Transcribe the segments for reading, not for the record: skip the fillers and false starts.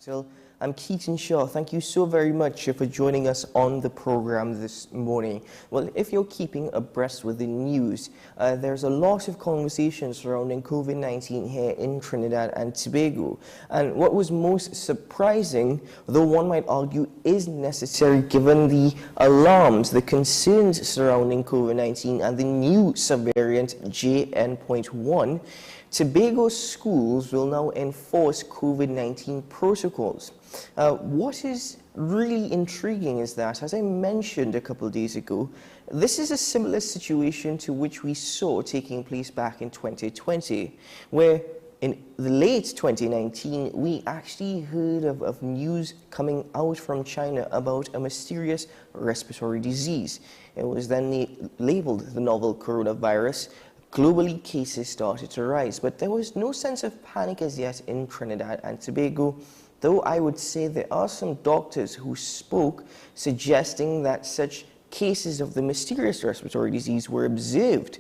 So I'm Keaton Shaw. Thank you so very much for joining us on the program this morning. Well, if you're keeping abreast with the news, there's a lot of conversation surrounding COVID-19 here in Trinidad and Tobago. And what was most surprising, though one might argue is necessary given the alarms, the concerns surrounding COVID-19 and the new subvariant JN.1, Tobago schools will now enforce COVID-19 protocols. What is really intriguing is that, as I mentioned a couple of days ago, this is a similar situation to which we saw taking place back in 2020, where in the late 2019, we actually heard of news coming out from China about a mysterious respiratory disease. It was then labeled the novel coronavirus. Globally, cases started to rise, but there was no sense of panic as yet in Trinidad and Tobago, though I would say there are some doctors who spoke suggesting that such cases of the mysterious respiratory disease were observed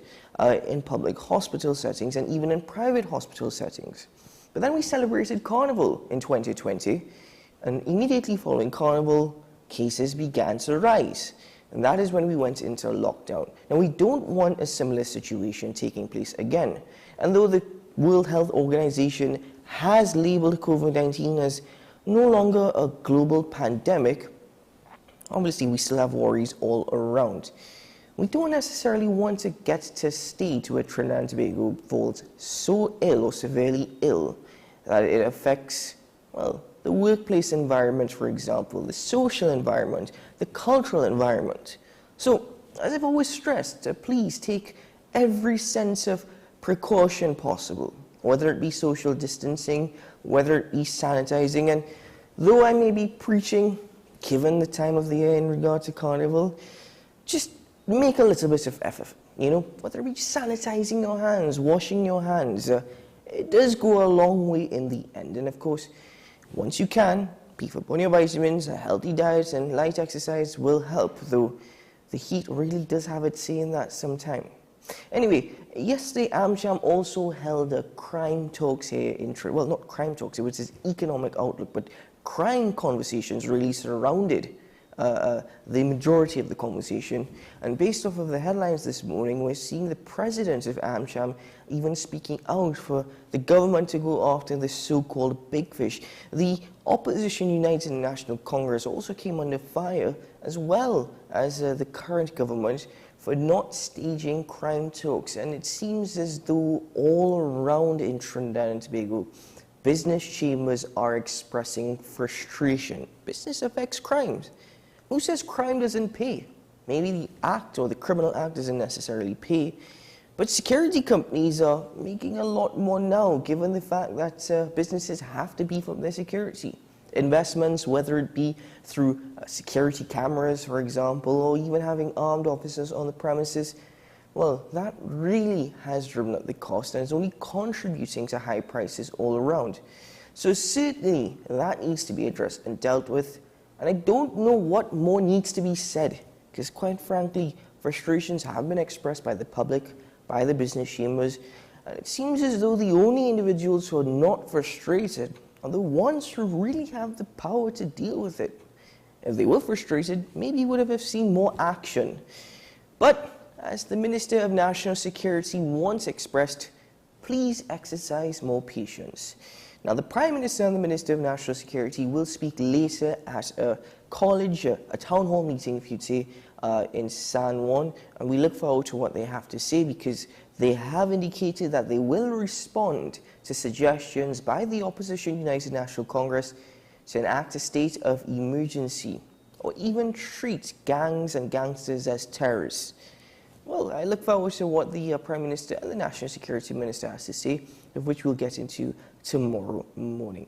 in public hospital settings and even in private hospital settings. But then we celebrated Carnival in 2020, and immediately following Carnival, cases began to rise. And that is when we went into lockdown. Now, we don't want a similar situation taking place again. And though the World Health Organization has labeled COVID-19 as no longer a global pandemic, obviously we still have worries all around. We don't necessarily want to get to a state where Trinidad and Tobago falls so ill or severely ill that it affects, well, the workplace environment, for example, the social environment, the cultural environment. So, as I've always stressed, please take every sense of precaution possible, whether it be social distancing, whether it be sanitizing. And though I may be preaching, given the time of the year in regard to Carnival, just make a little bit of effort, whether it be sanitizing your hands, washing your hands. It does go a long way in the end. And of course, once you can, beef up on your vitamins, a healthy diet and light exercise will help, though the heat really does have its say in that sometime. Anyway, yesterday Amplia also held a crime talks here in Trinidad. Well, not crime talks, it was his economic outlook, but crime conversations really surrounded the majority of the conversation. And based off of the headlines this morning, we're seeing the president of Amplia even speaking out for the government to go after the so-called big fish. The opposition United National Congress also came under fire, as well as the current government, for not staging crime talks. And it seems as though all around in Trinidad and Tobago, business chambers are expressing frustration. Business affects crimes. Who says crime doesn't pay? Maybe the act or the criminal act doesn't necessarily pay, but security companies are making a lot more now, given the fact that businesses have to beef up their security. Investments, whether it be through security cameras, for example, or even having armed officers on the premises, well, that really has driven up the cost and is only contributing to high prices all around. So certainly that needs to be addressed and dealt with. And I don't know what more needs to be said, because quite frankly, frustrations have been expressed by the public, by the business chambers, and it seems as though the only individuals who are not frustrated are the ones who really have the power to deal with it. If they were frustrated, maybe we would have seen more action. But as the Minister of National Security once expressed, please exercise more patience. Now, the Prime Minister and the Minister of National Security will speak later at a college, a town hall meeting, if you'd say, in San Juan, and we look forward to what they have to say, because they have indicated that they will respond to suggestions by the opposition United National Congress to enact a state of emergency, or even treat gangs and gangsters as terrorists. Well, I look forward to what the Prime Minister and the National Security Minister has to say, of which we'll get into tomorrow morning.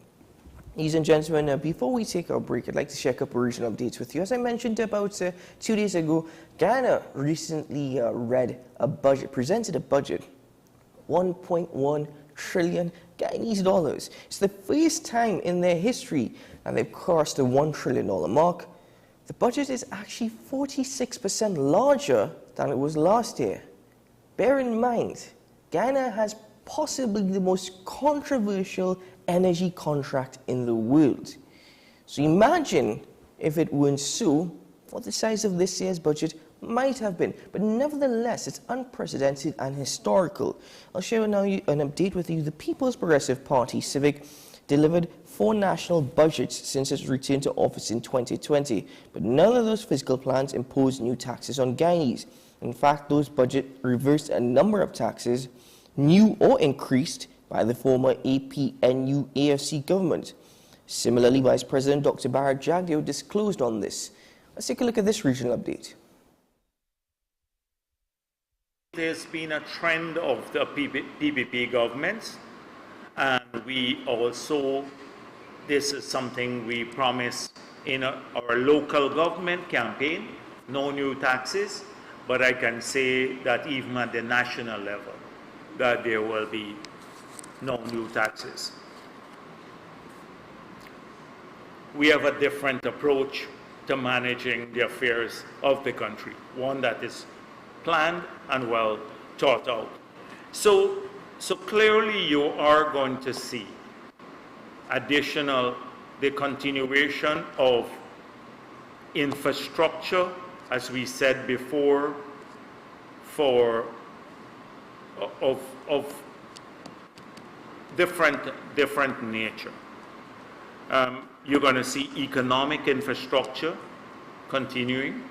Ladies and gentlemen, before we take our break, I'd like to share a couple of regional updates with you. As I mentioned about 2 days ago, Ghana recently presented a budget, 1.1 trillion Guyanese dollars. It's the first time in their history that they've crossed the $1 trillion mark. The budget is actually 46% larger than it was last year. Bear in mind, Ghana has possibly the most controversial energy contract in the world. So imagine if it weren't so, what the size of this year's budget might have been. But nevertheless, it's unprecedented and historical. I'll share now an update with you. The People's Progressive Party, Civic, delivered 4 national budgets since its return to office in 2020. But none of those fiscal plans imposed new taxes on Guyanese. In fact, those budgets reversed a number of taxes, new or increased, by the former APNU AFC government. Similarly, Vice President Dr. Bharat Jagdeo disclosed on this. Let's take a look at this regional update. There's been a trend of the PPP governments, and we also, this is something we promise in our local government campaign, no new taxes, but I can say that even at the national level, that there will be no new taxes. We have a different approach to managing the affairs of the country, one that is planned and well thought out. So clearly you are going to see the continuation of infrastructure, as we said before, of different nature. You're going to see economic infrastructure continuing,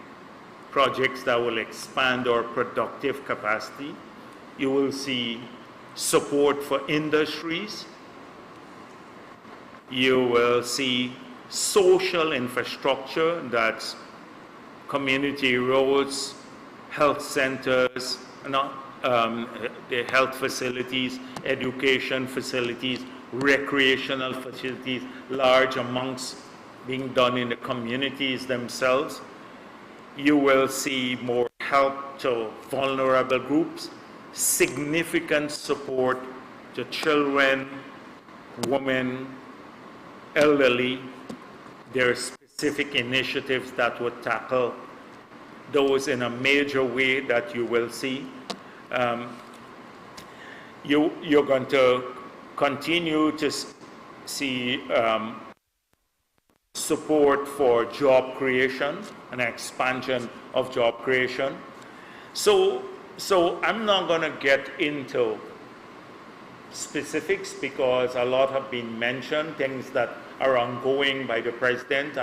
projects that will expand our productive capacity. You will see support for industries. You will see social infrastructure, that's community roads, health centers, the health facilities, education facilities, recreational facilities, large amounts being done in the communities themselves. You will see more help to vulnerable groups, significant support to children, women, elderly. There are specific initiatives that would tackle those in a major way that you will see. You're going to continue to see support for job creation and expansion of job creation. So I'm not going to get into specifics because a lot have been mentioned, things that are ongoing by the President,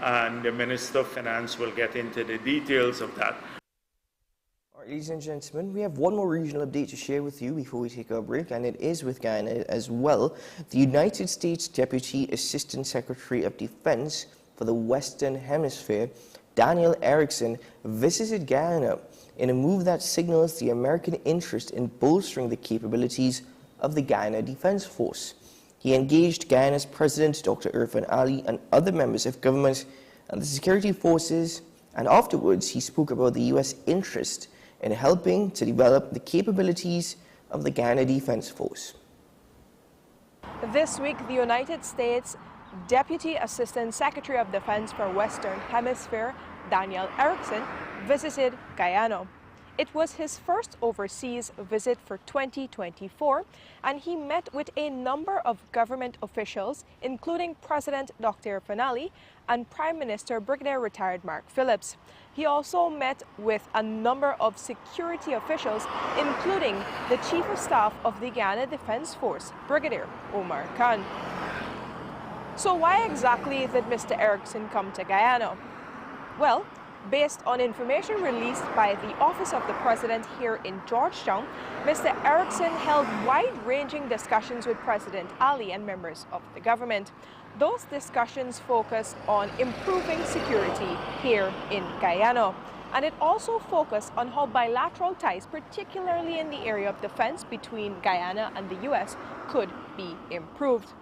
and the Minister of Finance will get into the details of that. Ladies and gentlemen, we have one more regional update to share with you before we take our break, and it is with Guyana as well. The United States Deputy Assistant Secretary of Defense for the Western Hemisphere, Daniel Erickson, visited Guyana in a move that signals the American interest in bolstering the capabilities of the Guyana Defense Force. He engaged Guyana's President, Dr. Irfaan Ali, and other members of government and the security forces, and afterwards he spoke about the U.S. interest in helping to develop the capabilities of the Guyana Defense Force. This week, the United States Deputy Assistant Secretary of Defense for Western Hemisphere, Daniel Erickson, visited Guyana. It was his first overseas visit for 2024, and he met with a number of government officials, including President Dr. Irfaan Ali and Prime Minister Brigadier Retired Mark Phillips. He also met with a number of security officials, including the Chief of Staff of the Guyana Defense Force, Brigadier Omar Khan. So why exactly did Mr. Erickson come to Guyana? Well, based on information released by the Office of the President here in Georgetown, Mr. Erickson held wide-ranging discussions with President Ali and members of the government. Those discussions focused on improving security here in Guyana. And it also focused on how bilateral ties, particularly in the area of defense between Guyana and the U.S., could be improved.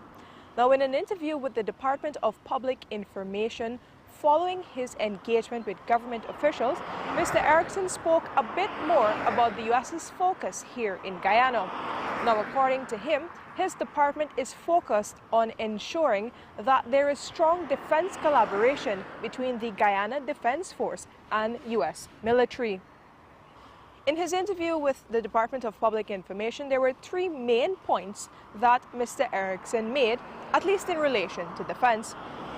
Now, in an interview with the Department of Public Information, following his engagement with government officials, Mr. Erickson spoke a bit more about the U.S.'s focus here in Guyana. Now, according to him, his department is focused on ensuring that there is strong defense collaboration between the Guyana Defense Force and U.S. military. In his interview with the Department of Public Information, there were 3 main points that Mr. Erickson made, at least in relation to defense.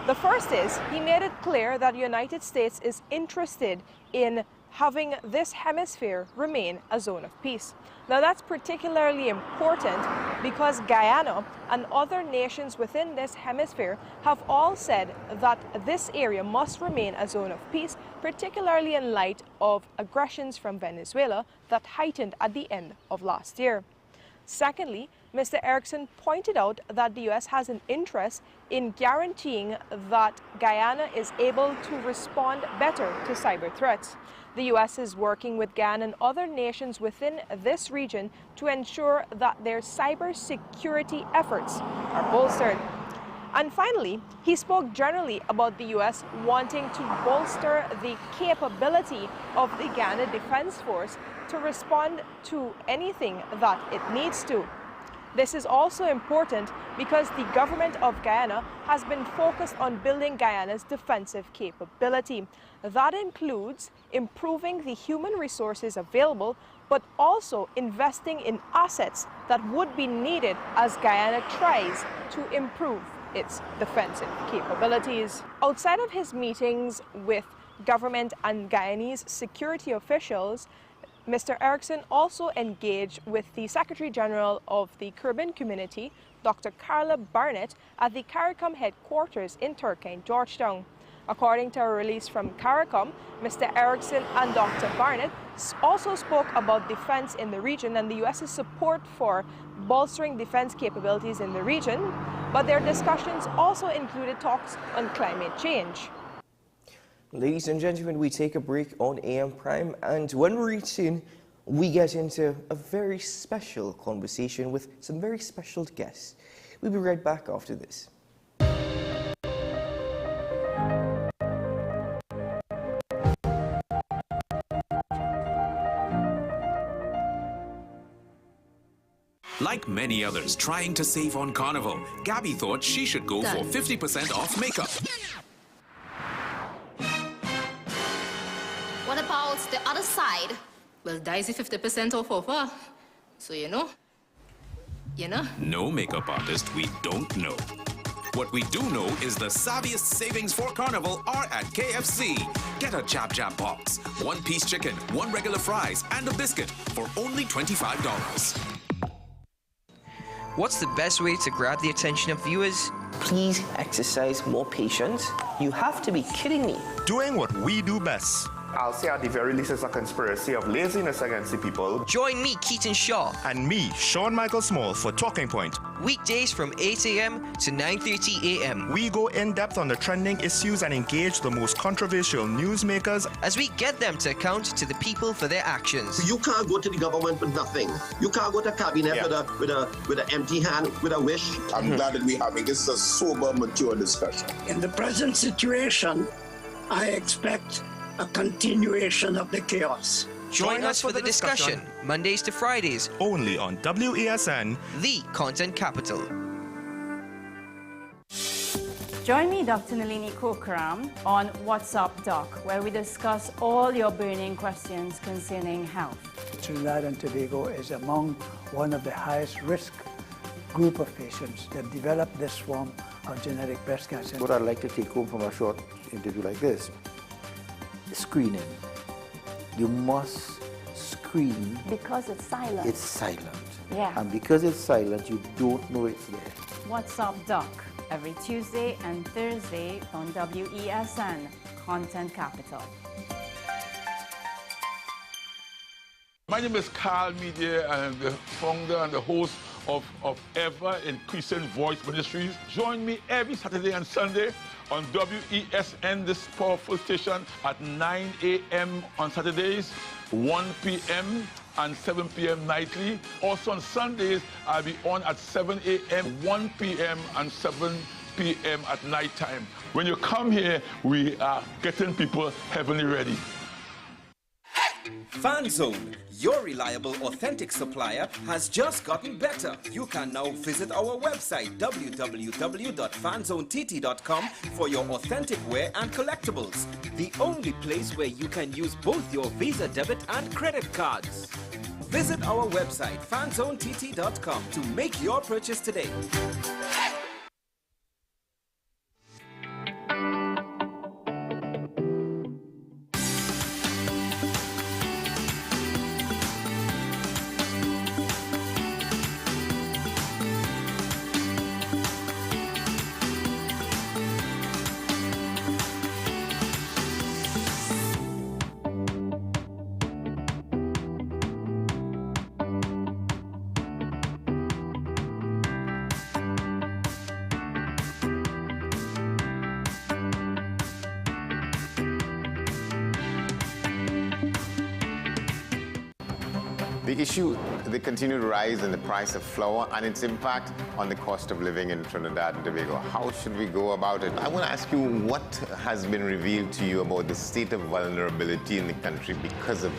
The first is, he made it clear that the United States is interested in having this hemisphere remain a zone of peace. Now that's particularly important because Guyana and other nations within this hemisphere have all said that this area must remain a zone of peace, particularly in light of aggressions from Venezuela that heightened at the end of last year. Secondly, Mr. Erickson pointed out that the U.S. has an interest in guaranteeing that Guyana is able to respond better to cyber threats. The U.S. is working with Guyana and other nations within this region to ensure that their cybersecurity efforts are bolstered. And finally, he spoke generally about the U.S. wanting to bolster the capability of the Guyana Defense Force to respond to anything that it needs to. This is also important because the government of Guyana has been focused on building Guyana's defensive capability. That includes improving the human resources available, but also investing in assets that would be needed as Guyana tries to improve its defensive capabilities. Outside of his meetings with government and Guyanese security officials, Mr. Erickson also engaged with the Secretary General of the Caribbean Community, Dr. Carla Barnett, at the CARICOM headquarters in Turkey, Georgetown. According to a release from CARICOM, Mr. Erickson and Dr. Barnett also spoke about defense in the region and the U.S.'s support for bolstering defense capabilities in the region, but their discussions also included talks on climate change. Ladies and gentlemen, we take a break on AM Prime, and when we return, we get into a very special conversation with some very special guests. We'll be right back after this. Like many others trying to save on Carnival, Gabby thought she should go for 50% off makeup. What about the other side? Well, Daisy 50% off offer. So you know? No makeup artist we don't know. What we do know is the savviest savings for Carnival are at KFC. Get a Jab Jab box, 1-piece chicken, 1 regular fries, and a biscuit for only $25. What's the best way to grab the attention of viewers? Please exercise more patience. You have to be kidding me. Doing what we do best. I'll say at the very least it's a conspiracy of laziness against the people. Join me, Keaton Shaw. And me, Sean Michael Small, for Talking Point. Weekdays from 8 a.m. to 9:30 a.m. We go in-depth on the trending issues and engage the most controversial newsmakers as we get them to account to the people for their actions. You can't go to the government with nothing. You can't go to cabinet with an empty hand, with a wish. I'm glad that we're having this a sober, mature discussion. In the present situation, I expect a continuation of the chaos. Join us for the discussion, Mondays to Fridays, only on WESN, the content capital. Join me, Dr. Nalini Kokram, on What's Up Doc, where we discuss all your burning questions concerning health. Trinidad and Tobago is among one of the highest risk group of patients that develop this form of genetic breast cancer. What I'd like to take home from a short interview like this: screening. You must screen. Because it's silent. It's silent. Yeah. And because it's silent, you don't know it's there. What's Up Doc, every Tuesday and Thursday on WESN, Content Capital. My name is Carl Media. I'm the founder and the host of Ever Increasing Voice Ministries. Join me every Saturday and Sunday on WESN, this powerful station, at 9 a.m. on Saturdays, 1 p.m. and 7 p.m. nightly. Also on Sundays, I'll be on at 7 a.m., 1 p.m. and 7 p.m. at night time. When you come here, we are getting people heavenly ready. FanZone, your reliable, authentic supplier, has just gotten better. You can now visit our website, www.fanzonett.com, for your authentic wear and collectibles. The only place where you can use both your Visa debit and credit cards. Visit our website, fanzonett.com, to make your purchase today. The issue, the continued rise in the price of flour and its impact on the cost of living in Trinidad and Tobago. How should we go about it? I want to ask you, what has been revealed to you about the state of vulnerability in the country because of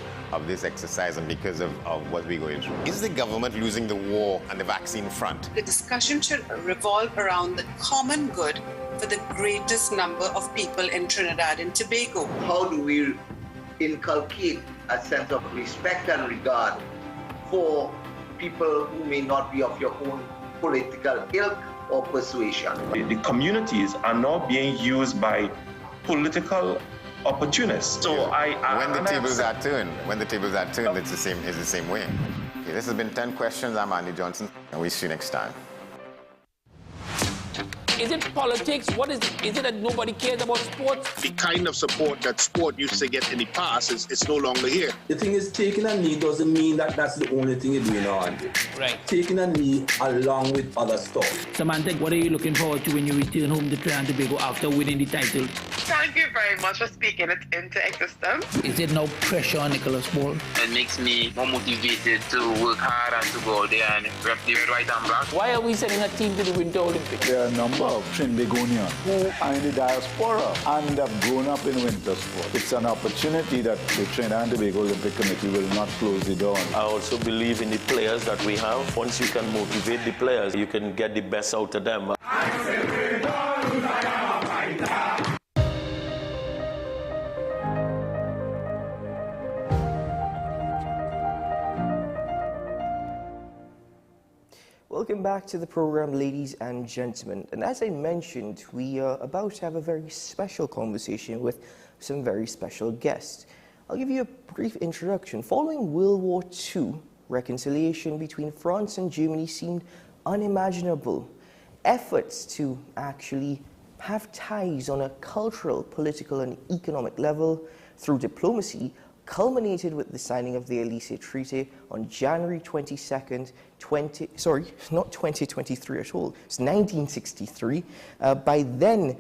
this exercise and because of what we're going through? Is the government losing the war on the vaccine front? The discussion should revolve around the common good for the greatest number of people in Trinidad and Tobago. How do we inculcate a sense of respect and regard for people who may not be of your own political ilk or persuasion? The communities are now being used by political opportunists. So when the tables are turned, it's the same way. Okay, this has been 10 questions. I'm Andy Johnson, and we'll see you next time. Is it politics? What is it? Is it that nobody cares about sports? The kind of support that sport used to get in the past is no longer here. The thing is, taking a knee doesn't mean that that's the only thing you're doing on. Right. Taking a knee along with other stuff. Samantha, what are you looking forward to when you return home to Trinidad and Tobago after winning the title? Thank you very much for speaking it into existence. Is it no pressure on Nicholas Ball? It makes me more motivated to work hard and to go out there and rep the white and black. Why are we sending a team to the Winter Olympics? There are a number of Trinbagonians who are in the diaspora and have grown up in winter sport. It's an opportunity that the Trinidad and Tobago Olympic Committee will not close the door on. I also believe in the players that we have. Once you can motivate the players, you can get the best out of them. Welcome back to the program, ladies and gentlemen. And as I mentioned, we are about to have a very special conversation with some very special guests. I'll give you a brief introduction. Following World War II, reconciliation between France and Germany seemed unimaginable. Efforts to actually have ties on a cultural, political and economic level through diplomacy culminated with the signing of the Elysee Treaty on January 22nd, not 2023 at all, it's 1963, by then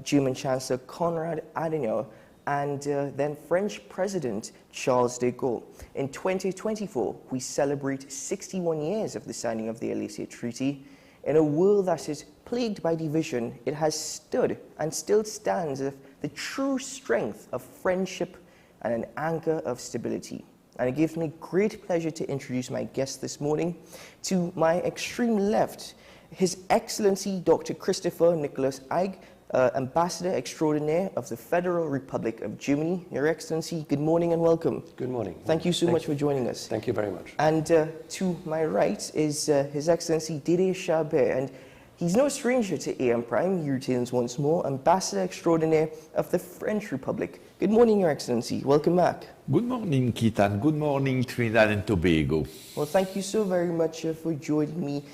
German Chancellor Konrad Adenauer and then French President Charles de Gaulle. In 2024, we celebrate 61 years of the signing of the Elysee Treaty. In a world that is plagued by division, it has stood and still stands as the true strength of friendship and an anchor of stability. And it gives me great pleasure to introduce my guest this morning. To my extreme left, His Excellency Dr. Christopher Nicholas Eig, Ambassador Extraordinaire of the Federal Republic of Germany. Your Excellency, good morning and welcome. Good morning. Thank you so much for joining us. Thank you very much. And to my right is His Excellency Didier Chabert, and he's no stranger to AM Prime. He returns once more, Ambassador Extraordinaire of the French Republic. Good morning, Your Excellency. Welcome back. Good morning, Keaton. Good morning, Trinidad and Tobago. Well, thank you so very much for joining me.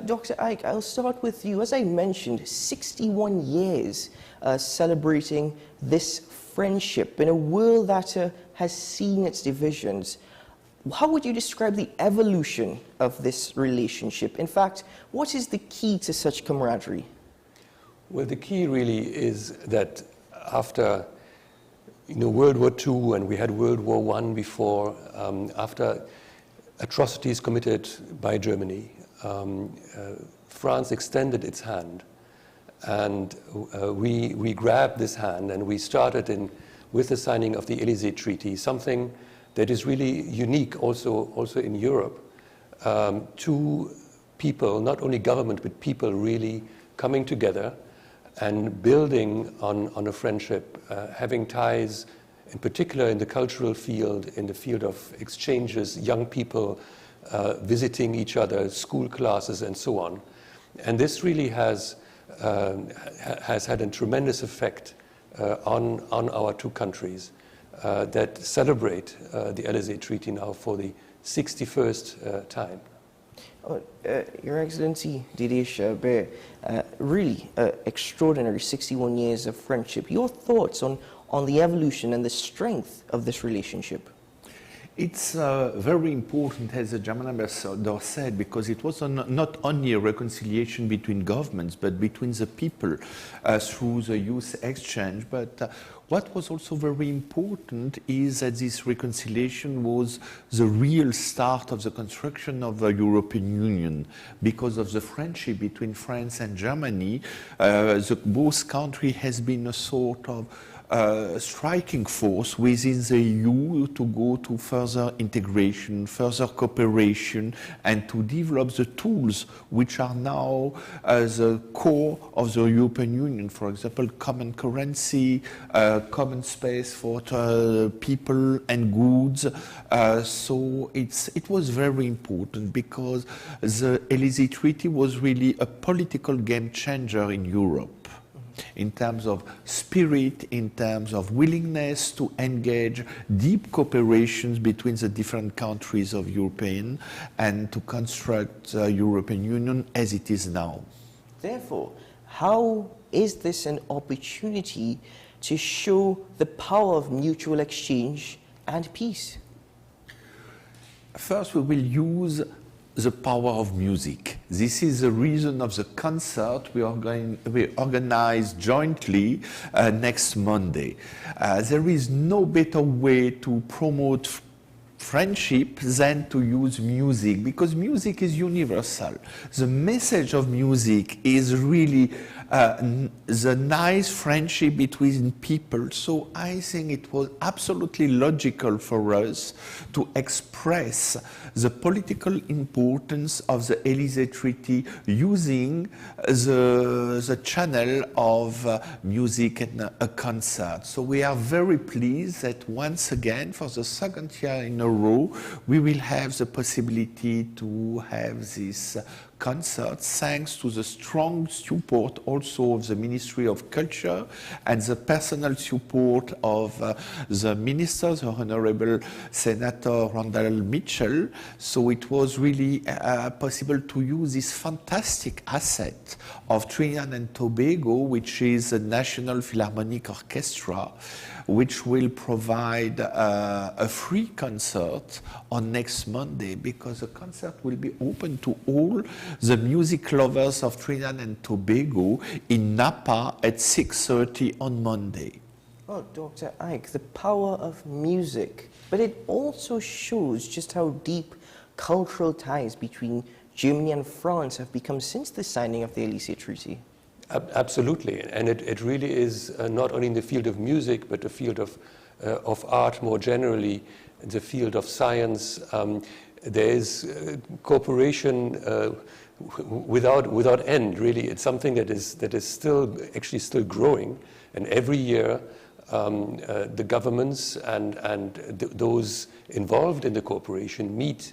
Dr. Eig, I'll start with you. As I mentioned, 61 years celebrating this friendship in a world that has seen its divisions. How would you describe the evolution of this relationship? In fact, what is the key to such camaraderie? Well, the key really is that after World War II, and we had World War I before, after atrocities committed by Germany, France extended its hand, and we grabbed this hand, and we started with the signing of the Elysee Treaty, something that is really unique also in Europe. Two people, not only government, but people really coming together and building on a friendship, having ties, in particular in the cultural field, in the field of exchanges, young people visiting each other, school classes, and so on. And this really has had a tremendous effect on our two countries that celebrate the Elysee Treaty now for the 61st time. Your Excellency Didier Chabert, really extraordinary 61 years of friendship. Your thoughts on the evolution and the strength of this relationship? It's very important, as the German ambassador said, because it was not only a reconciliation between governments, but between the people through the youth exchange. But What was also very important is that this reconciliation was the real start of the construction of the European Union. Because of the friendship between France and Germany, both countries has been a sort of striking force within the EU to go to further integration, further cooperation, and to develop the tools which are now the core of the European Union. For example, common currency, common space for people and goods. So it was very important because the Élysée Treaty was really a political game changer in Europe. In terms of spirit, in terms of willingness to engage deep cooperations between the different countries of European and to construct the European Union as it is now. Therefore, how is this an opportunity to show the power of mutual exchange and peace? First, we will use the power of music. This is the reason of the concert we organize jointly next Monday. There is no better way to promote friendship than to use music, because music is universal. The message of music is really the nice friendship between people. So I think it was absolutely logical for us to express the political importance of the Élysée Treaty using the channel of music and a concert. So we are very pleased that once again, for the second year in a row, we will have the possibility to have this concert thanks to the strong support also of the Ministry of Culture and the personal support of the minister, the Honorable Senator Randall Mitchell. So it was really possible to use this fantastic asset of Trinidad and Tobago, which is the National Philharmonic Orchestra, which will provide a free concert on next Monday, because the concert will be open to all the music lovers of Trinidad and Tobago in Napa at 6:30 on Monday. Oh, Dr. Ike, the power of music. But it also shows just how deep cultural ties between Germany and France have become since the signing of the Élysée Treaty. Absolutely, and it really is not only in the field of music, but the field of art more generally, the field of science. There is cooperation without end. Really, it's something that is still growing, and every year the governments and those involved in the cooperation meet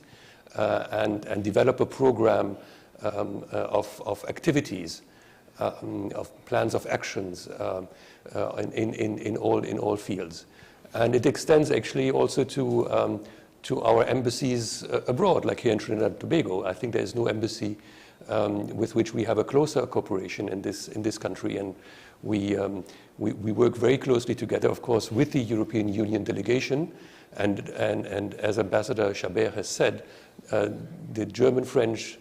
and develop a program of activities. Of plans of actions in all fields, and it extends actually also to our embassies abroad, like here in Trinidad and Tobago. I think there is no embassy with which we have a closer cooperation in this country, and we work very closely together, of course, with the European Union delegation, and as Ambassador Chabert has said, the German-French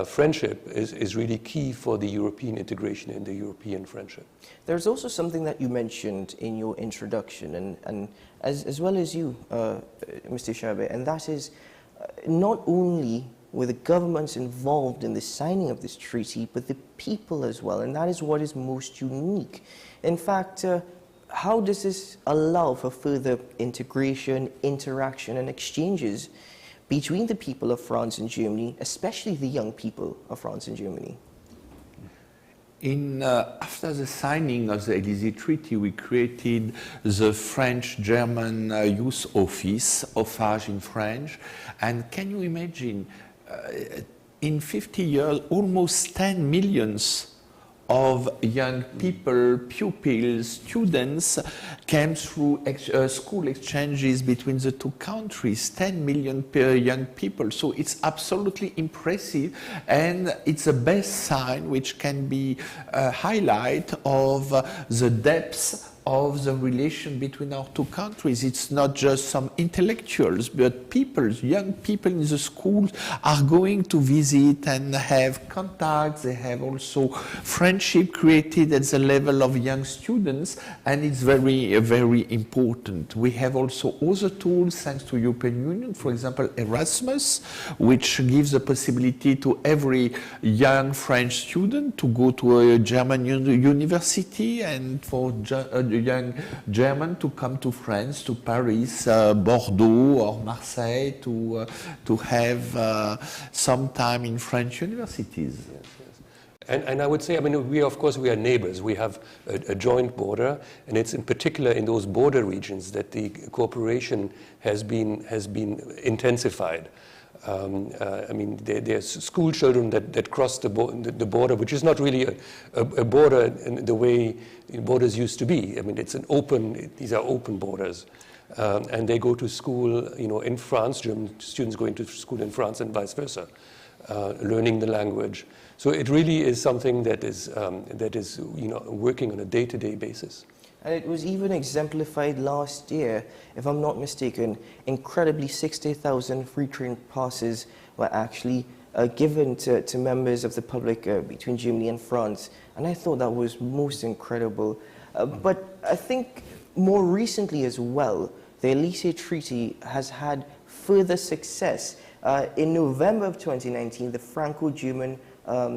friendship is really key for the European integration and the European friendship. There's also something that you mentioned in your introduction, and as well as you, Mr. Chabert, and that is not only were the governments involved in the signing of this treaty, but the people as well, and that is what is most unique. In fact, how does this allow for further integration, interaction, and exchanges between the people of France and Germany, especially the young people of France and Germany? After the signing of the Élysée Treaty, we created the French-German Youth Office, OFAGE in French, and can you imagine, in 50 years, almost 10 million of young people, pupils, students came through school exchanges between the two countries, 10 million per young people. So it's absolutely impressive, and it's the best sign which can be highlight of the depth of the relation between our two countries. It's not just some intellectuals, but people, young people in the schools are going to visit and have contacts. They have also friendship created at the level of young students, and it's very, very important. We have also other tools thanks to European Union, for example, Erasmus, which gives the possibility to every young French student to go to a German university, and for a young German to come to France, to Paris, Bordeaux or Marseille to have some time in French universities. Yes, yes. And I would say, I mean, we are neighbors. We have a joint border, and it's in particular in those border regions that the cooperation has been intensified. I mean, there's school children that cross the border, which is not really a border in the way borders used to be. I mean, these are open borders. And they go to school, in France, German students going to school in France and vice versa, learning the language. So it really is something that is working on a day-to-day basis. And it was even exemplified last year, if I'm not mistaken. Incredibly, 60,000 free train passes were actually given to members of the public between Germany and France. And I thought that was most incredible. But I think more recently as well, the Elysee Treaty has had further success. In November of 2019, the Franco-German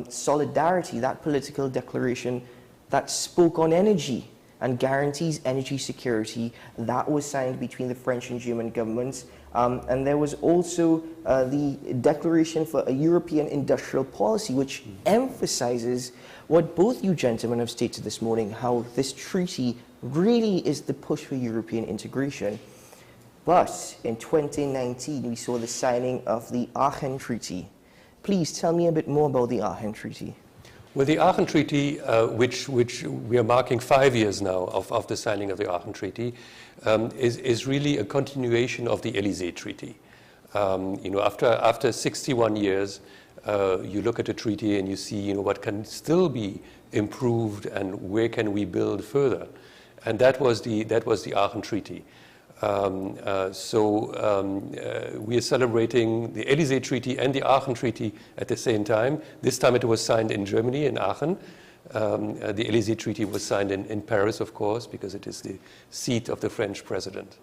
Solidarity, that political declaration that spoke on energy and guarantees energy security, that was signed between the French and German governments. And there was also the Declaration for a European Industrial Policy, which emphasizes what both you gentlemen have stated this morning, how this treaty really is the push for European integration. But in 2019, we saw the signing of the Aachen Treaty. Please tell me a bit more about the Aachen Treaty. Well, the Aachen Treaty, which we are marking 5 years now of the signing of the Aachen Treaty, is really a continuation of the Elysee Treaty. After 61 years, you look at the treaty and you see, what can still be improved and where can we build further, and that was the Aachen Treaty. We are celebrating the Elysee Treaty and the Aachen Treaty at the same time. This time it was signed in Germany, in Aachen. The Elysee Treaty was signed in Paris, of course, because it is the seat of the French president.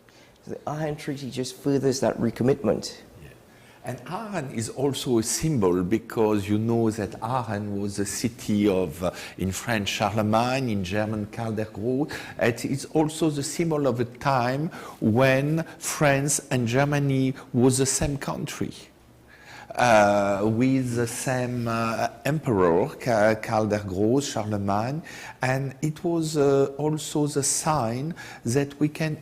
The Aachen Treaty just furthers that recommitment. And Aachen is also a symbol because you know that Aachen was the city of, in French, Charlemagne, in German, Karl der Große. It's also the symbol of a time when France and Germany was the same country. With the same emperor, Karl der Große, Charlemagne, and it was also the sign that we can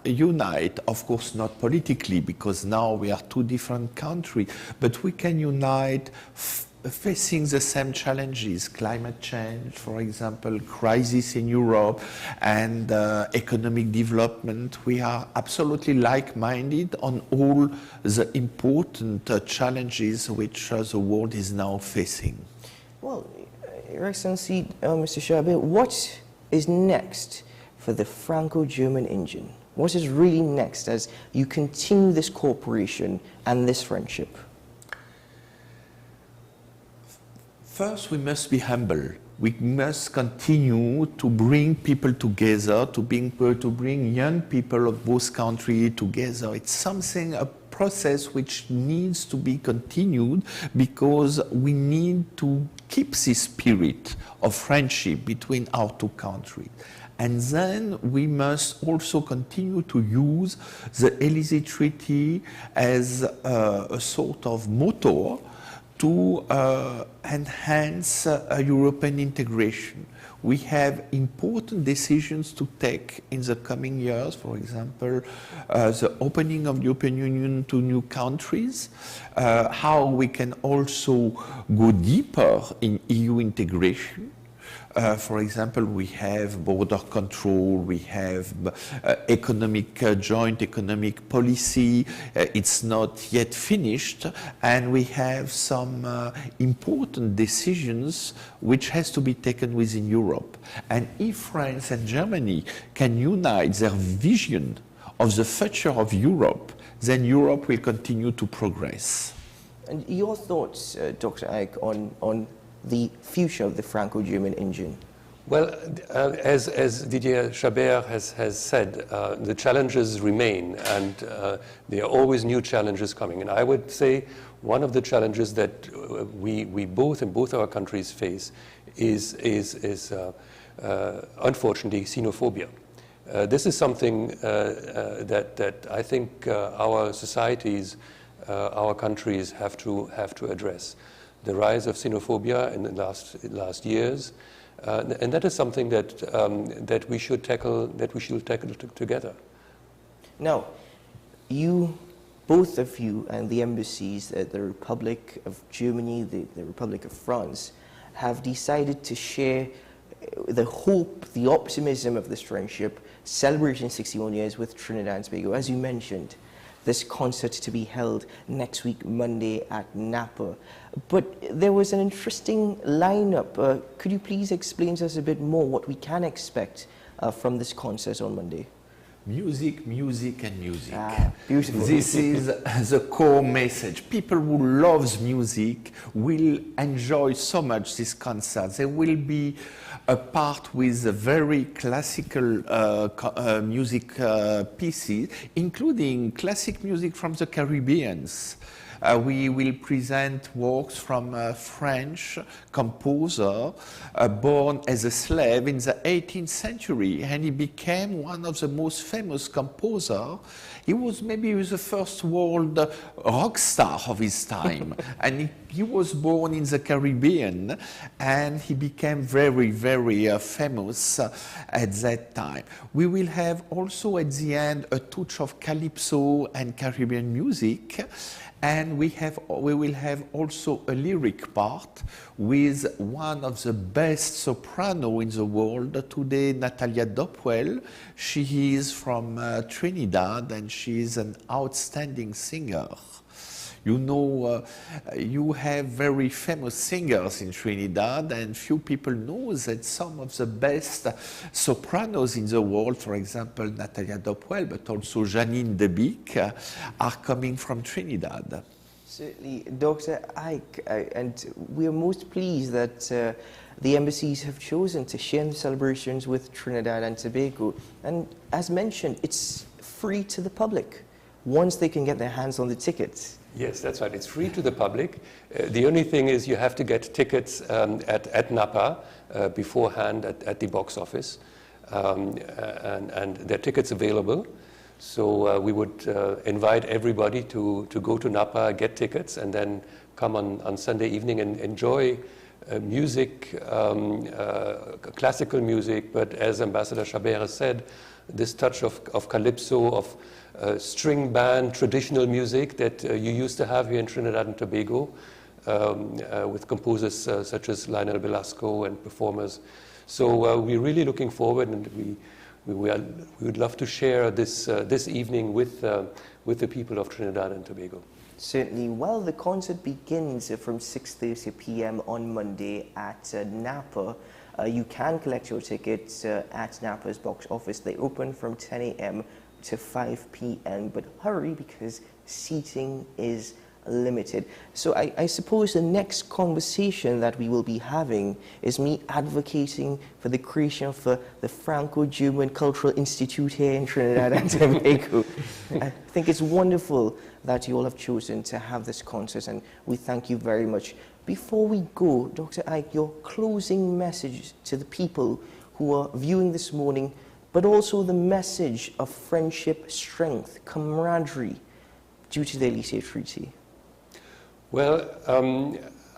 unite, of course not politically, because now we are two different countries, but we can unite facing the same challenges, climate change, for example, crisis in Europe, and economic development. We are absolutely like-minded on all the important challenges which the world is now facing. Well, Your Excellency, Mr. Shabe, what is next for the Franco-German engine? What is really next as you continue this cooperation and this friendship? First, we must be humble. We must continue to bring people together, to bring young people of both countries together. It's something, a process which needs to be continued because we need to keep this spirit of friendship between our two countries. And then we must also continue to use the Elysee Treaty as a sort of motor to enhance European integration. We have important decisions to take in the coming years, for example, the opening of the European Union to new countries, how we can also go deeper in EU integration, For example, we have border control, we have joint economic policy. It's not yet finished, and we have some important decisions which has to be taken within Europe. And if France and Germany can unite their vision of the future of Europe, then Europe will continue to progress. And your thoughts, Dr. Ike, on the future of the Franco-German engine? Well, as Didier Chabert has said, the challenges remain, and there are always new challenges coming. And I would say one of the challenges that we both in both our countries face is unfortunately xenophobia. This is something that I think our societies, our countries have to address. The rise of xenophobia in the last years, and that is something that we should tackle together. Now, both of you and the embassies, the Republic of Germany, the Republic of France, have decided to share the hope, the optimism of this friendship, celebrating 61 years with Trinidad and Tobago. As you mentioned, this concert to be held next week, Monday, at Napa. But there was an interesting lineup. Could you please explain to us a bit more what we can expect from this concert on Monday? Music, music, and music. Beautiful. This is the core message. People who love music will enjoy so much this concert. There will be a part with very classical music pieces, including classic music from the Caribbean. We will present works from a French composer born as a slave in the 18th century, and he became one of the most famous composers. He was maybe the first world rock star of his time, and he was born in the Caribbean, and he became very, very famous at that time. We will have also at the end a touch of calypso and Caribbean music. And we will have also a lyric part with one of the best soprano in the world today, Natalia Dopwell. She is from Trinidad, and she is an outstanding singer. You know, you have very famous singers in Trinidad, and few people know that some of the best sopranos in the world, for example, Natalia Dopwell, but also Janine Debic, are coming from Trinidad. Certainly, Dr. Ike, and we are most pleased that the embassies have chosen to share the celebrations with Trinidad and Tobago. And as mentioned, it's free to the public once they can get their hands on the tickets. Yes, that's right. It's free to the public. The only thing is you have to get tickets at Napa beforehand at the box office, and there are tickets available. So we would invite everybody to go to Napa, get tickets, and then come on Sunday evening and enjoy music, classical music, but as Ambassador Chabert has said, this touch of calypso, of string band, traditional music that you used to have here in Trinidad and Tobago with composers such as Lionel Velasco and performers. So we're really looking forward, and we would love to share this evening with the people of Trinidad and Tobago. Certainly. Well, the concert begins from 6:30 p.m. on Monday at Napa. You can collect your tickets at Napa's box office. They open from 10 a.m. to 5 p.m. But hurry, because seating is limited. So I suppose the next conversation that we will be having is me advocating for the creation of the Franco-German Cultural Institute here in Trinidad and Tobago. I think it's wonderful that you all have chosen to have this concert, and we thank you very much. Before we go, Dr. Ike, your closing message to the people who are viewing this morning, but also the message of friendship, strength, camaraderie due to the Elysee Treaty. Well,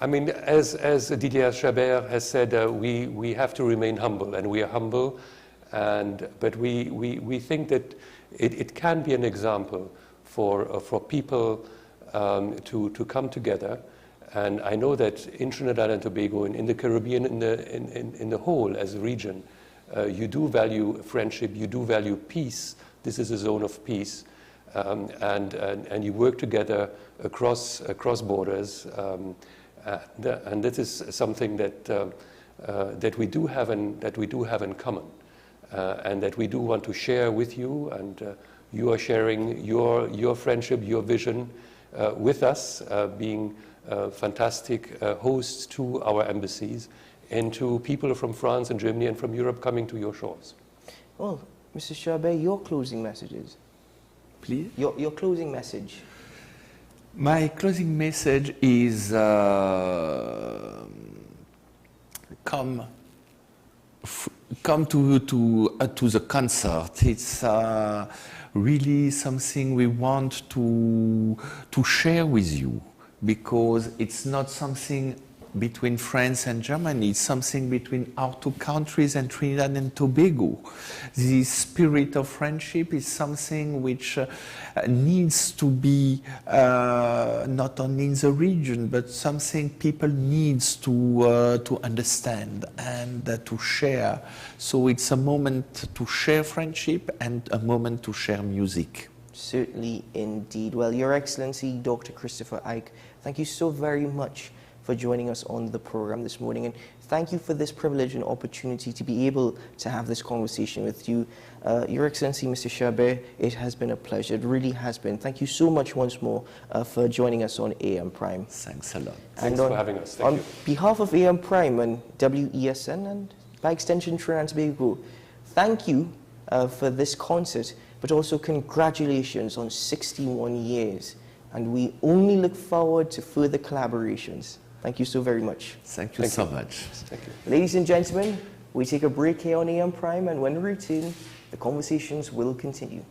I mean, as Didier Chabert has said, we have to remain humble, and we are humble, but we think that it can be an example for people to come together And I know that in Trinidad and Tobago and in the Caribbean in the whole as a region, you do value friendship, you do value peace. This is a zone of peace. And you work together across borders. And this is something that we do have in common. And that we do want to share with you, and you are sharing your friendship, your vision with us, being fantastic hosts to our embassies and to people from France and Germany and from Europe coming to your shores. Well, Mr. Chabert, your closing messages. Please? Your closing message. My closing message is come to the concert. It's really something we want to share with you, because it's not something between France and Germany, it's something between our two countries and Trinidad and Tobago. The spirit of friendship is something which needs to be not only in the region, but something people needs to understand and to share. So it's a moment to share friendship and a moment to share music. Certainly indeed. Well, Your Excellency, Dr. Christopher Ike, thank you so very much for joining us on the program this morning, and thank you for this privilege and opportunity to be able to have this conversation with you. Your Excellency, Mr. Chabert, it has been a pleasure. It really has been. Thank you so much once more for joining us on AM Prime. Thanks a lot. Thanks for having us. Thank you. On behalf of AM Prime and WESN, and by extension Trinidad and Tobago, thank you for this concert, but also congratulations on 61 years. And we only look forward to further collaborations. Thank you so very much. Thank you so much. Thank you. Ladies and gentlemen, we take a break here on AM Prime, and when we return, the conversations will continue.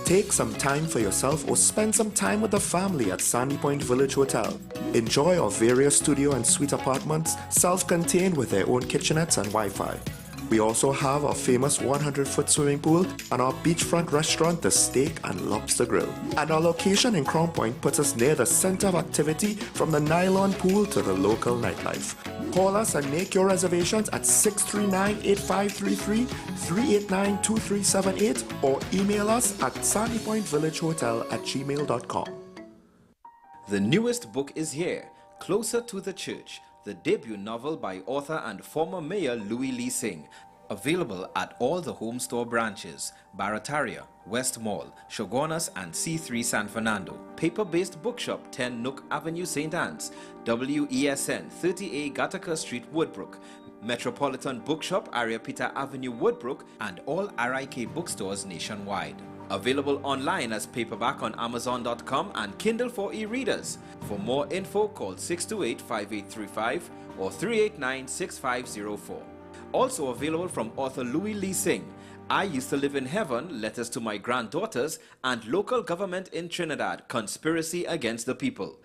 Take some time for yourself or spend some time with the family at Sandy Point Village Hotel. Enjoy our various studio and suite apartments, self-contained with their own kitchenettes and Wi-Fi. We also have our famous 100-foot swimming pool and our beachfront restaurant, the Steak and Lobster Grill. And our location in Crown Point puts us near the center of activity, from the nylon pool to the local nightlife. Call us and make your reservations at 639-8533, 389-2378, or email us at sandypointvillagehotel@gmail.com. The newest book is here, Closer to the Church, the debut novel by author and former mayor Louis Lee Singh. Available at all the home store branches, Barataria, West Mall, Shogunas and C3 San Fernando. Paper-based bookshop 10 Nook Avenue, St. Anne's. WESN 30A Gattaca Street, Woodbrook. Metropolitan Bookshop, Ariapita Avenue, Woodbrook, and all RIK bookstores nationwide. Available online as paperback on Amazon.com and Kindle for e-readers. For more info, call 628-5835 or 389-6504. Also available from author Louis Lee Singh, I Used to Live in Heaven, Letters to My Granddaughters, and Local Government in Trinidad, Conspiracy Against the People.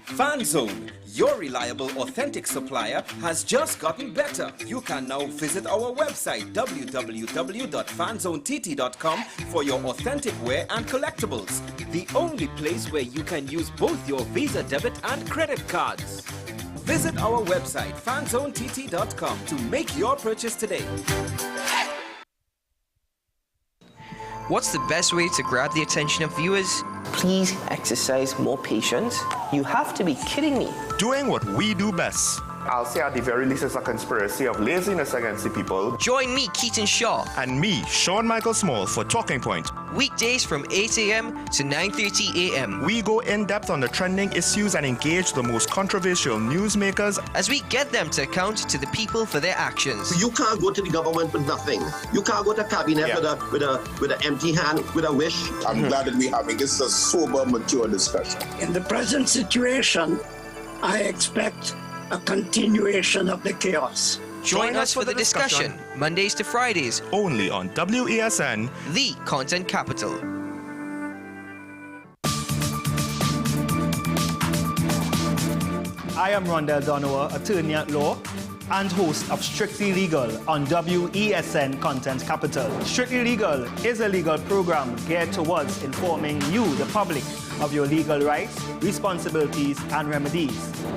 FanZone, your reliable, authentic supplier, has just gotten better. You can now visit our website www.fanzonett.com for your authentic wear and collectibles. The only place where you can use both your Visa debit and credit cards. Visit our website fanzonett.com to make your purchase today. What's the best way to grab the attention of viewers? Please exercise more patience. You have to be kidding me. Doing what we do best. I'll say at the very least it's a conspiracy of laziness against the people. Join me, Keaton Shaw. And me, Sean Michael Small, for Talking Point. Weekdays from 8 a.m. to 9:30 a.m. We go in-depth on the trending issues and engage the most controversial newsmakers as we get them to account to the people for their actions. You can't go to the government with nothing. You can't go to cabinet with an empty hand, with a wish. I'm glad that we're having this a sober, mature discussion. In the present situation, I expect a continuation of the chaos. Join us for the discussion, Mondays to Fridays, only on WESN, the content capital. I am Rondell Donowa, attorney at law. and host of Strictly Legal on WESN Content Capital. Strictly Legal is a legal program geared towards informing you, the public, of your legal rights, responsibilities, and remedies.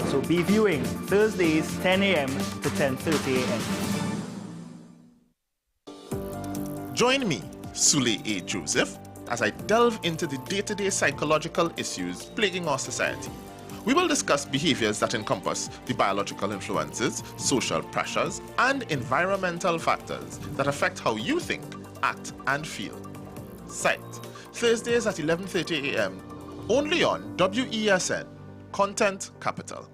So be viewing Thursdays 10 a.m. to 10:30 a.m. Join me, Sule A. Joseph, as I delve into the day-to-day psychological issues plaguing our society. We will discuss behaviors that encompass the biological influences, social pressures, and environmental factors that affect how you think, act, and feel. Site, Thursdays at 11:30 a.m., only on WESN, Content Capital.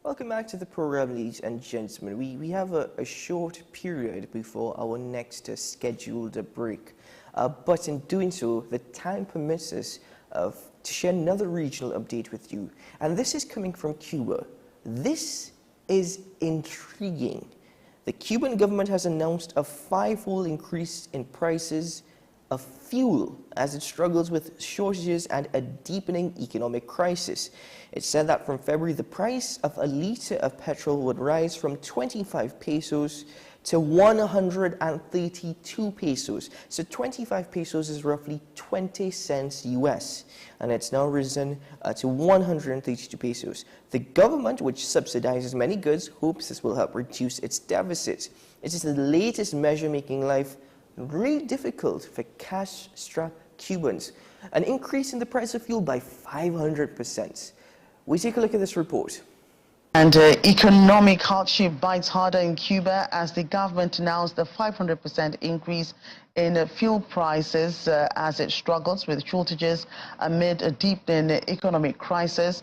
Welcome back to the program, ladies and gentlemen. We have a short period before our next scheduled break. But in doing so, the time permits us to share another regional update with you. And this is coming from Cuba. This is intriguing. The Cuban government has announced a 5-fold increase in prices of fuel as it struggles with shortages and a deepening economic crisis. It said that from February, the price of a litre of petrol would rise from 25 pesos to 132 pesos. So 25 pesos is roughly 20 cents US, and it's now risen to 132 pesos. The government, which subsidizes many goods, hopes this will help reduce its deficit. It is the latest measure making life really difficult for cash-strapped Cubans. An increase in the price of fuel by 500%. We take a look at this report. And economic hardship bites harder in Cuba as the government announced a 500% increase in fuel prices as it struggles with shortages amid a deepening economic crisis.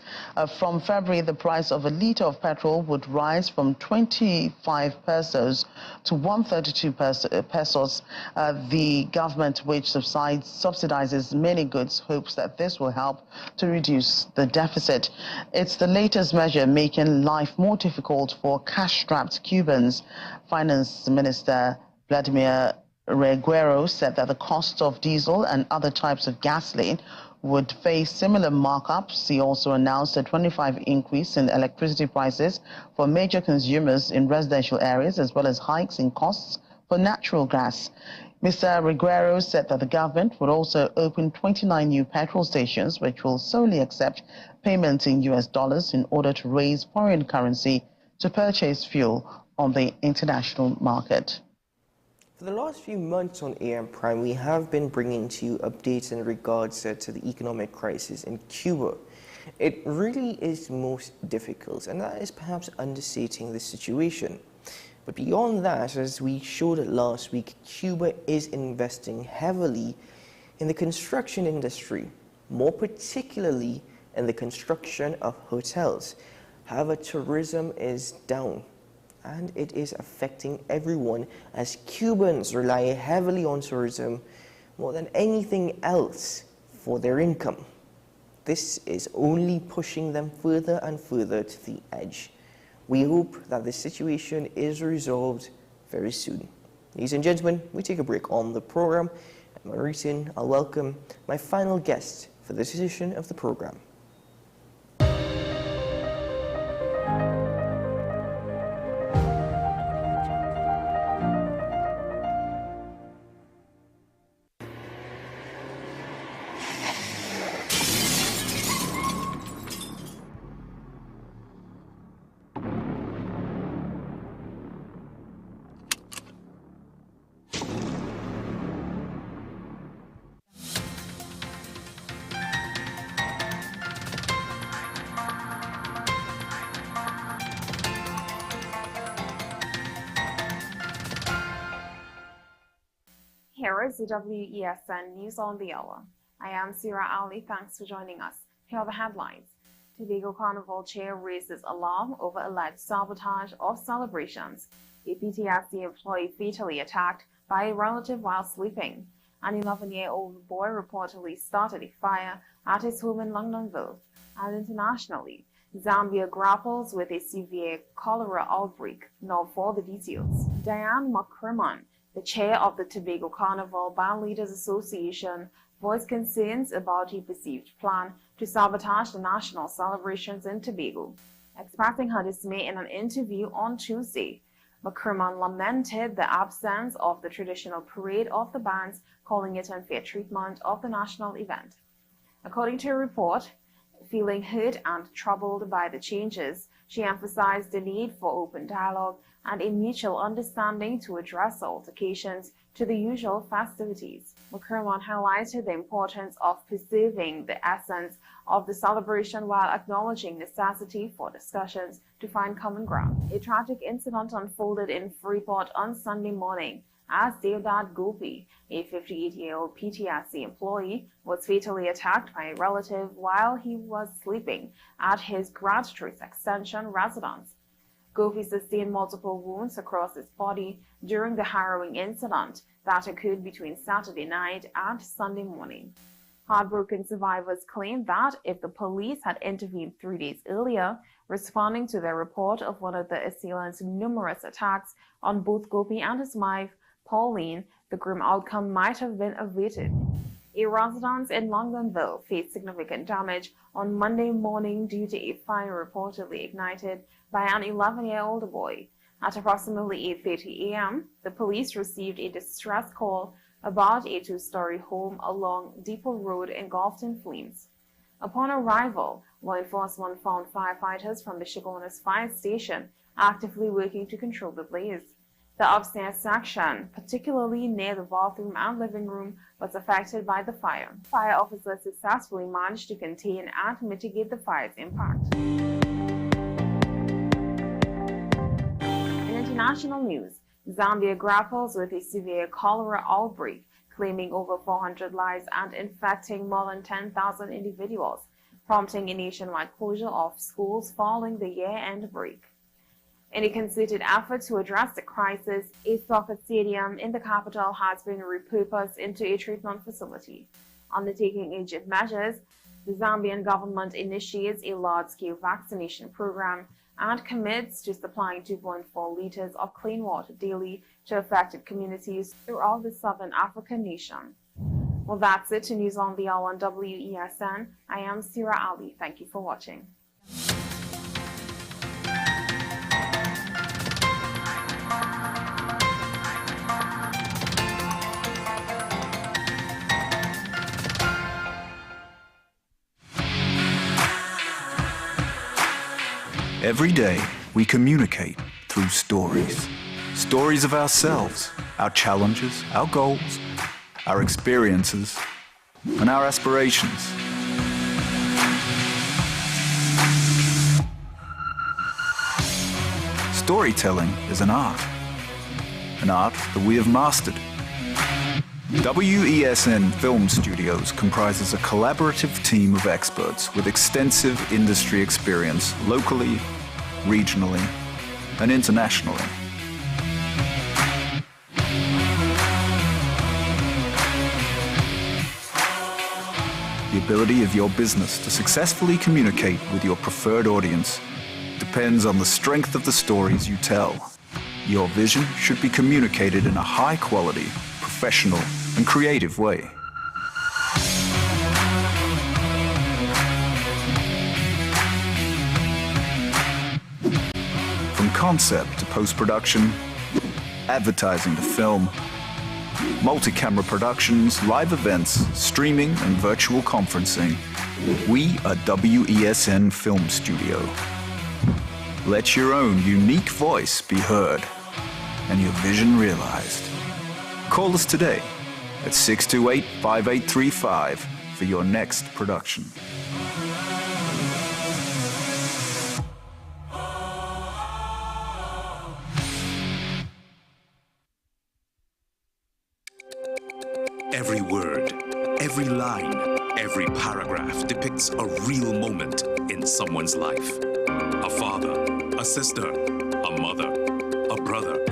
From February, the price of a litre of petrol would rise from 25 pesos to 132 pesos. The government, which subsidizes many goods, hopes that this will help to reduce the deficit. It's the latest measure making life more difficult for cash-strapped Cubans. Finance Minister Vladimir Reguero said that the cost of diesel and other types of gasoline would face similar markups. He also announced a 25% increase in electricity prices for major consumers in residential areas, as well as hikes in costs for natural gas. Mr. Reguero said that the government would also open 29 new petrol stations, which will solely accept payments in US dollars in order to raise foreign currency to purchase fuel on the international market. For the last few months on AM Prime, we have been bringing to you updates in regards to the economic crisis in Cuba. It really is most difficult, and that is perhaps understating the situation. But beyond that, as we showed last week, Cuba is investing heavily in the construction industry, more particularly in the construction of hotels. However, tourism is down, and it is affecting everyone as Cubans rely heavily on tourism more than anything else for their income. This is only pushing them further and further to the edge. We hope that the situation is resolved very soon. Ladies and gentlemen, we take a break on the program. And Mauritin, I'll welcome my final guest for this edition of the program. viewers, the WESN News on the Hour. I am Sira Ali. Thanks for joining us. Here are the headlines. Tobago Carnival chair raises alarm over alleged sabotage of celebrations. A PTSD employee fatally attacked by a relative while sleeping. An 11-year-old boy reportedly started a fire at his home in Londonville. And internationally, Zambia grapples with a severe cholera outbreak. Now for the details. Diane McCrimmon, the chair of the Tobago Carnival Bandleaders Association, voiced concerns about a perceived plan to sabotage the national celebrations in Tobago. Expressing her dismay in an interview on Tuesday, McCrimmon lamented the absence of the traditional parade of the bands, calling it unfair treatment of the national event. According to a report, feeling hurt and troubled by the changes, she emphasized the need for open dialogue and a mutual understanding to address altercations to the usual festivities. McCrimmon highlighted the importance of preserving the essence of the celebration while acknowledging necessity for discussions to find common ground. A tragic incident unfolded in Freeport on Sunday morning as Devdat Gopi, a 58-year-old PTSD employee, was fatally attacked by a relative while he was sleeping at his Grand Trace Extension residence. Gopi sustained multiple wounds across his body during the harrowing incident that occurred between Saturday night and Sunday morning. Heartbroken survivors claimed that if the police had intervened 3 days earlier, responding to their report of one of the assailants' numerous attacks on both Gopi and his wife, Pauline, the grim outcome might have been averted. A residence in Longdonville faced significant damage on Monday morning due to a fire reportedly ignited by an 11-year-old boy. At approximately 8:30 a.m., the police received a distress call about a two-story home along Depot Road engulfed in flames. Upon arrival, law enforcement found firefighters from the Chagonas Fire Station actively working to control the blaze. The upstairs section, particularly near the bathroom and living room, was affected by the fire. Fire officers successfully managed to contain and mitigate the fire's impact. In international news, Zambia grapples with a severe cholera outbreak, claiming over 400 lives and infecting more than 10,000 individuals, prompting a nationwide closure of schools following the year-end break. In a concerted effort to address the crisis, a soccer stadium in the capital has been repurposed into a treatment facility. Undertaking urgent measures, the Zambian government initiates a large-scale vaccination program and commits to supplying 2.4 liters of clean water daily to affected communities throughout the southern African nation. Well, that's it to News on the Hour on WESN. I am Sira Ali. Thank you for watching. Every day, we communicate through stories. Stories of ourselves, our challenges, our goals, our experiences, and our aspirations. Storytelling is an art that we have mastered. WESN Film Studios comprises a collaborative team of experts with extensive industry experience locally, regionally, and internationally. The ability of your business to successfully communicate with your preferred audience depends on the strength of the stories you tell. Your vision should be communicated in a high-quality, professional, and creative way. From concept to post-production, advertising to film, multi-camera productions, live events, streaming, and virtual conferencing, we are WESN Film Studio. Let your own unique voice be heard and your vision realized. Call us today at 628-5835 for your next production. Every line, every paragraph depicts a real moment in someone's life. A father, a sister, a mother, a brother.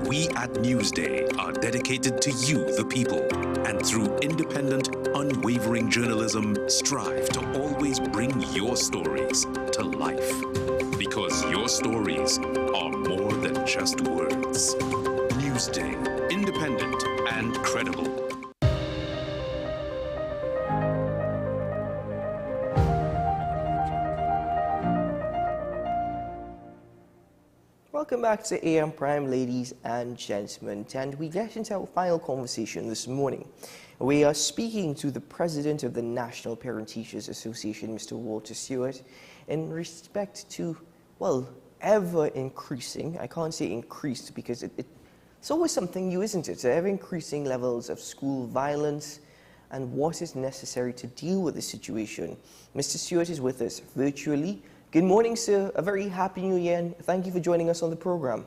We at Newsday are dedicated to you, the people, and through independent, unwavering journalism, strive to always bring your stories to life. Because your stories are more than just words. Newsday, independent and credible. Welcome back to AM Prime, ladies and gentlemen, and we get into our final conversation this morning. We are speaking to the President of the National Parent Teachers Association, Mr. Walter Stewart, in respect to, well, ever increasing, I can't say increased because it's always something new, isn't it? So ever increasing levels of school violence and what is necessary to deal with the situation. Mr. Stewart is with us virtually. Good morning, sir. A very happy new year, and thank you for joining us on the program.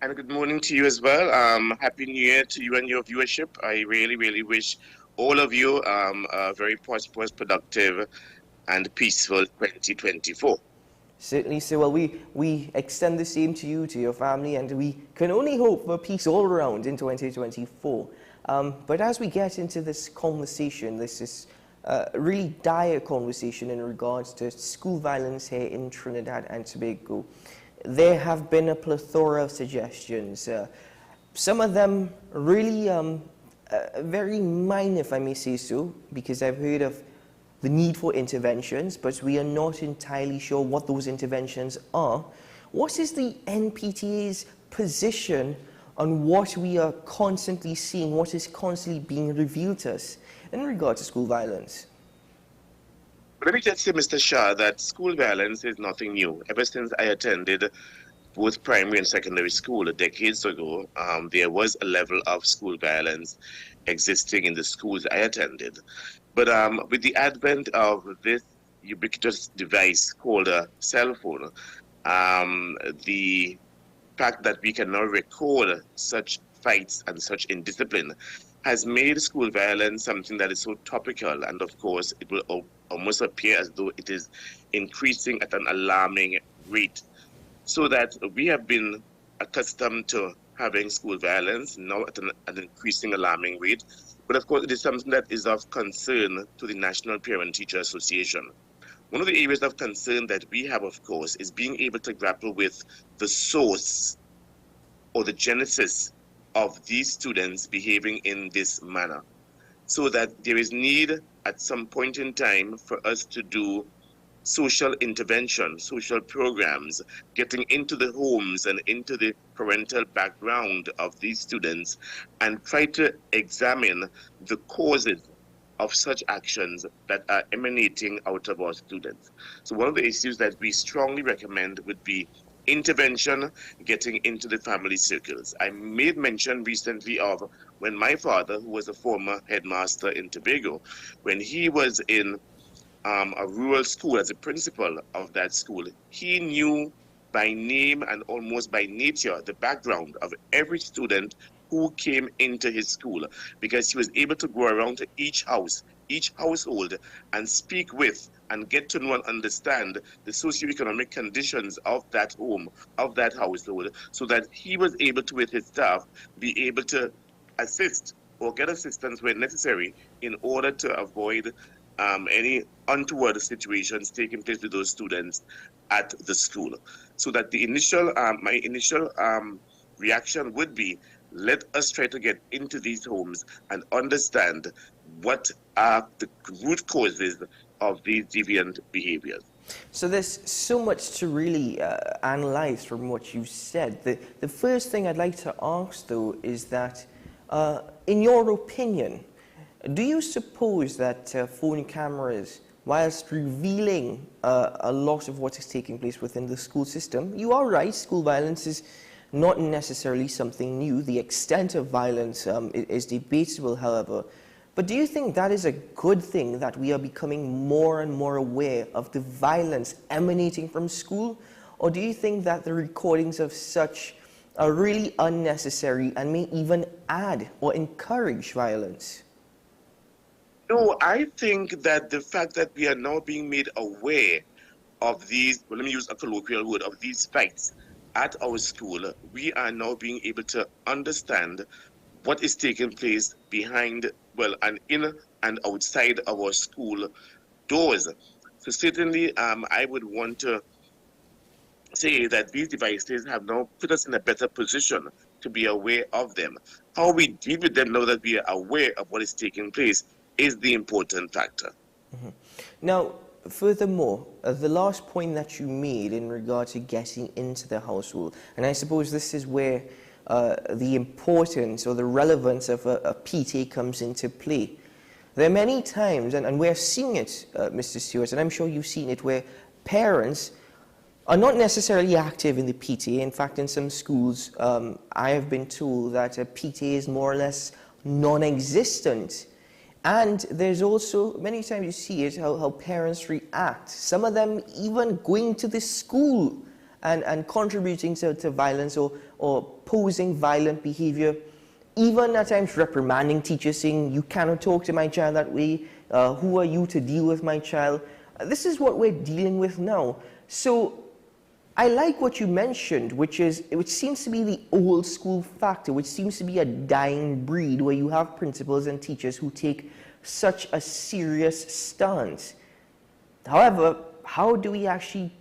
And good morning to you as well. Happy New Year to you and your viewership. I really, really wish all of you a very prosperous, productive, and peaceful 2024. Certainly, sir. Well, we extend the same to you, to your family, and we can only hope for peace all around in 2024. But as we get into this conversation, this is really dire conversation in regards to school violence here in Trinidad and Tobago. There have been a plethora of suggestions. Some of them really very minor, if I may say so, because I've heard of the need for interventions, but we are not entirely sure what those interventions are. What is the NPTA's position on what we are constantly seeing, what is constantly being revealed to us in regard to school violence? Let me just say, Mr. Shah, that school violence is nothing new. Ever since I attended both primary and secondary school decades ago, there was a level of school violence existing in the schools I attended. But with the advent of this ubiquitous device called a cell phone, the fact that we can now record such fights and such indiscipline has made school violence something that is so topical, and of course it will almost appear as though it is increasing at an alarming rate. So that we have been accustomed to having school violence now at an increasing alarming rate, but of course it is something that is of concern to the National Parent Teacher Association. One of the areas of concern that we have, of course, is being able to grapple with the source or the genesis of these students behaving in this manner, so that there is need at some point in time for us to do social intervention, social programs, getting into the homes and into the parental background of these students and try to examine the causes of such actions that are emanating out of our students. So one of the issues that we strongly recommend would be intervention, getting into the family circles. I made mention recently of when my father, who was a former headmaster in Tobago, when he was in a rural school as a principal of that school, he knew by name and almost by nature the background of every student who came into his school, because he was able to go around to each house, each household, and speak with and get to know and understand the socioeconomic conditions of that home, of that household, so that he was able to, with his staff, be able to assist or get assistance where necessary in order to avoid any untoward situations taking place with those students at the school. So that the initial, my initial reaction would be, let us try to get into these homes and understand what are the root causes of these deviant behaviors. So there's so much to really analyze from what you said. The first thing I'd like to ask, though, is that, in your opinion, do you suppose that phone cameras, whilst revealing a lot of what is taking place within the school system, you are right, school violence is not necessarily something new. The extent of violence is debatable, however. But do you think that is a good thing, that we are becoming more and more aware of the violence emanating from school? Or do you think that the recordings of such are really unnecessary and may even add or encourage violence? No, I think that the fact that we are now being made aware of these, well, let me use a colloquial word, of these facts at our school, we are now being able to understand what is taking place behind, well, and in and outside our school doors. So certainly, I would want to say that these devices have now put us in a better position to be aware of them. How we deal with them now that we are aware of what is taking place is the important factor. Mm-hmm. Now, furthermore, the last point that you made in regard to getting into the household, and I suppose this is where the importance or the relevance of a PTA comes into play. There are many times, and we're seeing it, Mr. Stewart, and I'm sure you've seen it, where parents are not necessarily active in the PTA. In fact, in some schools, I have been told that a PTA is more or less non-existent. And there's also, many times you see it, how parents react. Some of them even going to the school and contributing to violence or posing violent behavior. Even at times reprimanding teachers, saying, you cannot talk to my child that way. Who are you to deal with my child? This is what we're dealing with now. So I like what you mentioned, which seems to be the old school factor, which seems to be a dying breed, where you have principals and teachers who take such a serious stance. However, how do we actually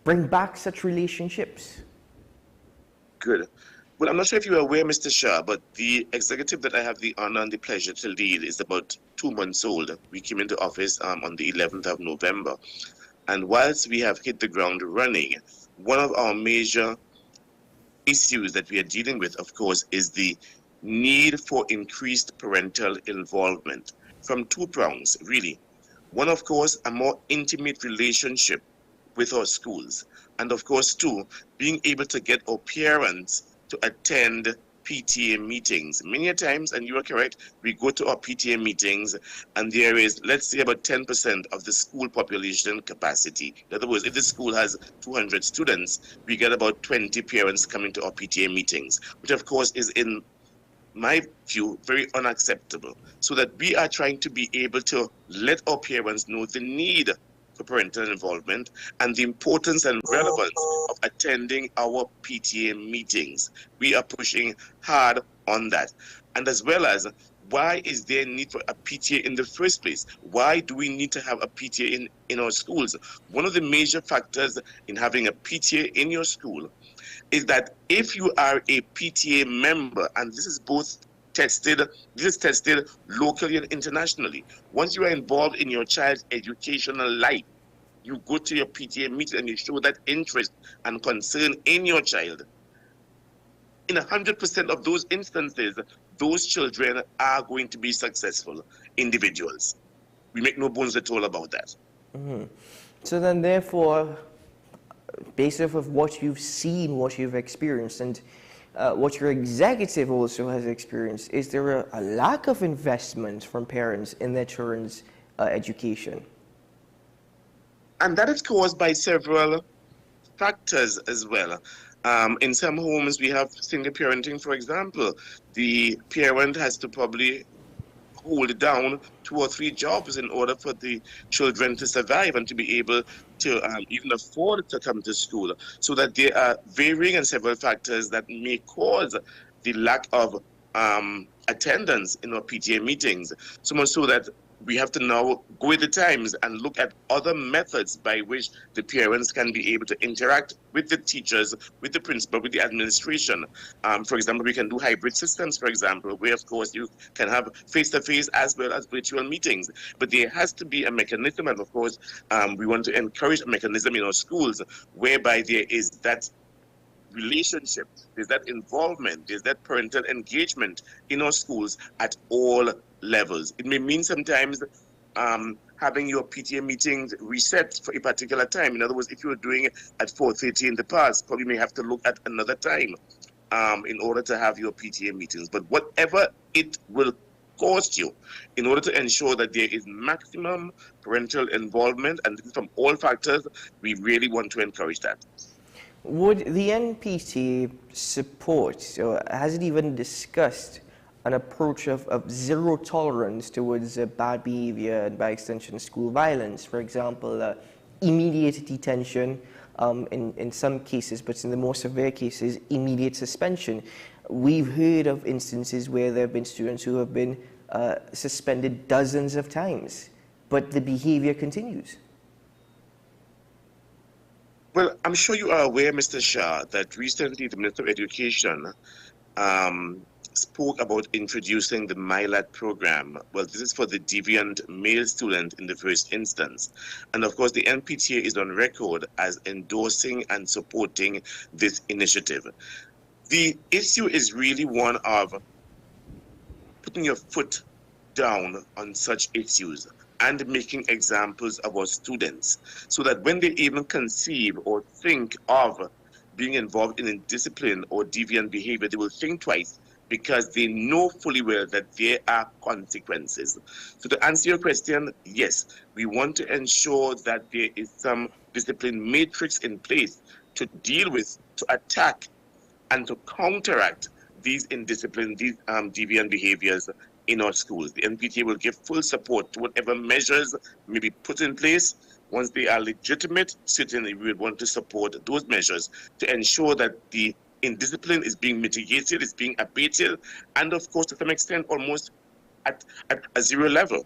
bring back such relationships? Good. Well, I'm not sure if you are aware, Mr. Shah, but the executive that I have the honor and the pleasure to lead is about 2 months old. We came into office on the 11th of November. And whilst we have hit the ground running, one of our major issues that we are dealing with, of course, is the need for increased parental involvement from 2 prongs, really. One, of course, a more intimate relationship with our schools. And of course, 2, being able to get our parents to attend PTA meetings. Many a times, and you are correct, we go to our PTA meetings and there is, let's say, about 10% of the school population capacity. In other words, if the school has 200 students, we get about 20 parents coming to our PTA meetings, which of course is, in my view, very unacceptable. So that we are trying to be able to let our parents know the need for parental involvement and the importance and relevance of attending our PTA meetings. We are pushing hard on that. And as well as, why is there a need for a PTA in the first place? Why do we need to have a PTA in our schools? One of the major factors in having a PTA in your school is that if you are a PTA member, and this is tested locally and internationally. Once you are involved in your child's educational life, you go to your PTA meeting and you show that interest and concern in your child. In 100% of those instances, those children are going to be successful individuals. We make no bones at all about that. Mm-hmm. So then, therefore, based off of what you've seen, what you've experienced, and what your executive also has experienced, is there a lack of investment from parents in their children's education? And that is caused by several factors as well. In some homes, we have single parenting, for example. The parent has to probably hold down 2 or 3 jobs in order for the children to survive and to be able to even afford to come to school. So that there are varying and several factors that may cause the lack of attendance in our PTA meetings. So much so that we have to now go with the times and look at other methods by which the parents can be able to interact with the teachers, with the principal, with the administration. For example, we can do hybrid systems, for example, where, of course, you can have face-to-face as well as virtual meetings. But there has to be a mechanism, and of course, we want to encourage a mechanism in our schools whereby there is that relationship, there's that involvement, there's that parental engagement in our schools at all levels. It may mean sometimes having your PTA meetings reset for a particular time. In other words, if you were doing it at 4:30 in the past, probably may have to look at another time in order to have your PTA meetings. But whatever it will cost you, in order to ensure that there is maximum parental involvement, and this is from all factors, we really want to encourage that. Would the NPT support, or has it even discussed, an approach of zero tolerance towards bad behavior and by extension school violence. For example, immediate detention in some cases, but in the more severe cases, immediate suspension. We've heard of instances where there have been students who have been suspended dozens of times, but the behavior continues. Well, I'm sure you are aware, Mr. Shah, that recently the Minister of Education spoke about introducing the MyLAT program. Well, this is for the deviant male student in the first instance. And of course, the NPTA is on record as endorsing and supporting this initiative. The issue is really one of putting your foot down on such issues and making examples of our students so that when they even conceive or think of being involved in indiscipline or deviant behavior, they will think twice because they know fully well that there are consequences. So to answer your question, yes, we want to ensure that there is some discipline matrix in place to deal with, to attack, and to counteract these indiscipline, these deviant behaviors in our schools. The NPTA will give full support to whatever measures may be put in place. Once they are legitimate, certainly we would want to support those measures to ensure that the indiscipline is being mitigated, is being abated, and of course, to some extent, almost at a zero level.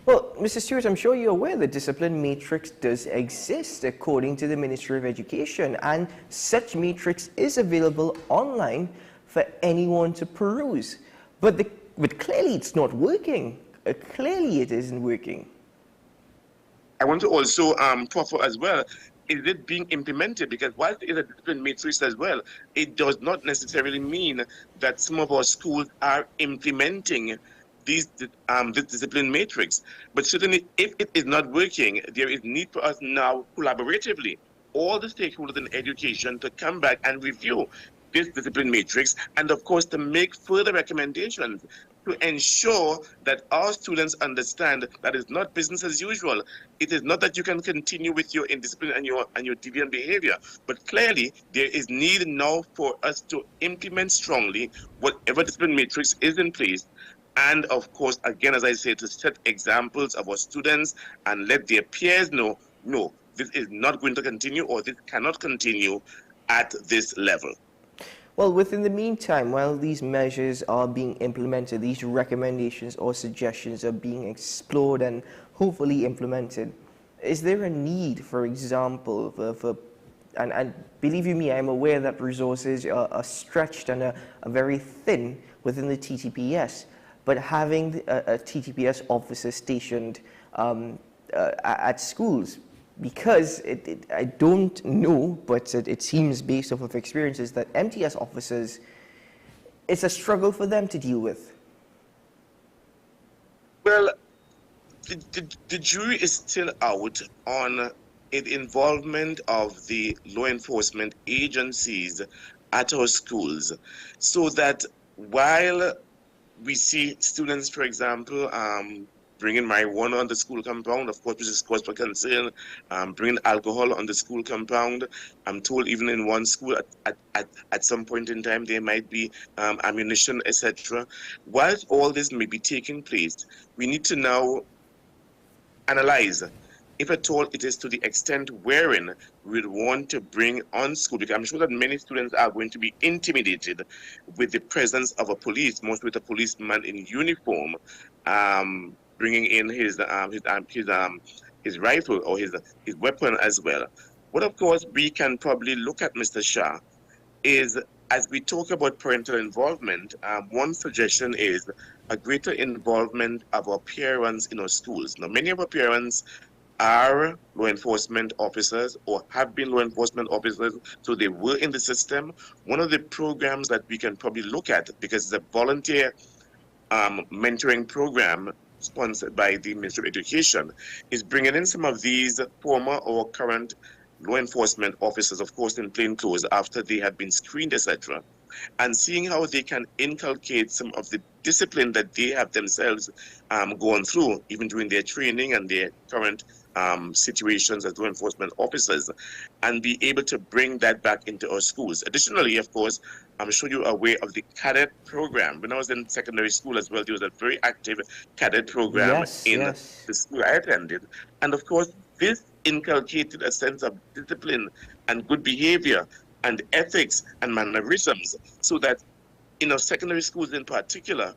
Well, Mr. Stewart, I'm sure you're aware the discipline matrix does exist according to the Ministry of Education, and such matrix is available online for anyone to peruse. But clearly it's not working. Clearly it isn't working. I want to also proffer as well, is it being implemented? Because while it is a discipline matrix as well, it does not necessarily mean that some of our schools are implementing this discipline matrix. But certainly if it is not working, there is need for us now collaboratively, all the stakeholders in education, to come back and review this discipline matrix, and of course to make further recommendations to ensure that our students understand that it's not business as usual. It is not that you can continue with your indiscipline and your deviant behavior, but clearly there is need now for us to implement strongly whatever discipline matrix is in place. And of course, again, as I say, to set examples of our students and let their peers know, no, this is not going to continue, or this cannot continue at this level. Well, within the meantime, while these measures are being implemented, these recommendations or suggestions are being explored and hopefully implemented, is there a need, for example, and believe you me, I'm aware that resources are stretched and are very thin within the TTPS, but having a TTPS officer stationed at schools, because I don't know, but it seems based off of experiences that MTS officers, it's a struggle for them to deal with. Well, the jury is still out on the involvement of the law enforcement agencies at our schools, so that while we see students, for example, bringing marijuana on the school compound, of course, which is cause for concern, bringing alcohol on the school compound. I'm told even in one school at some point in time there might be ammunition, etc. Whilst all this may be taking place, we need to now analyze if at all it is to the extent wherein we would want to bring on school, because I'm sure that many students are going to be intimidated with the presence of a police, most with a policeman in uniform, bringing in his rifle or his weapon as well. What of course we can probably look at, Mr. Shah, is as we talk about parental involvement, one suggestion is a greater involvement of our parents in our schools. Now, many of our parents are law enforcement officers or have been law enforcement officers, so they were in the system. One of the programs that we can probably look at, because it's a volunteer mentoring program sponsored by the Ministry of Education, is bringing in some of these former or current law enforcement officers, of course in plain clothes, after they have been screened, etc., and seeing how they can inculcate some of the discipline that they have themselves gone through, even during their training and their current situations as law enforcement officers, and be able to bring that back into our schools. Additionally, of course, I'm sure you're aware of the cadet program. When I was in secondary school as well, there was a very active cadet program in the school I attended. And of course, this inculcated a sense of discipline and good behavior and ethics and mannerisms, so that in our secondary schools in particular,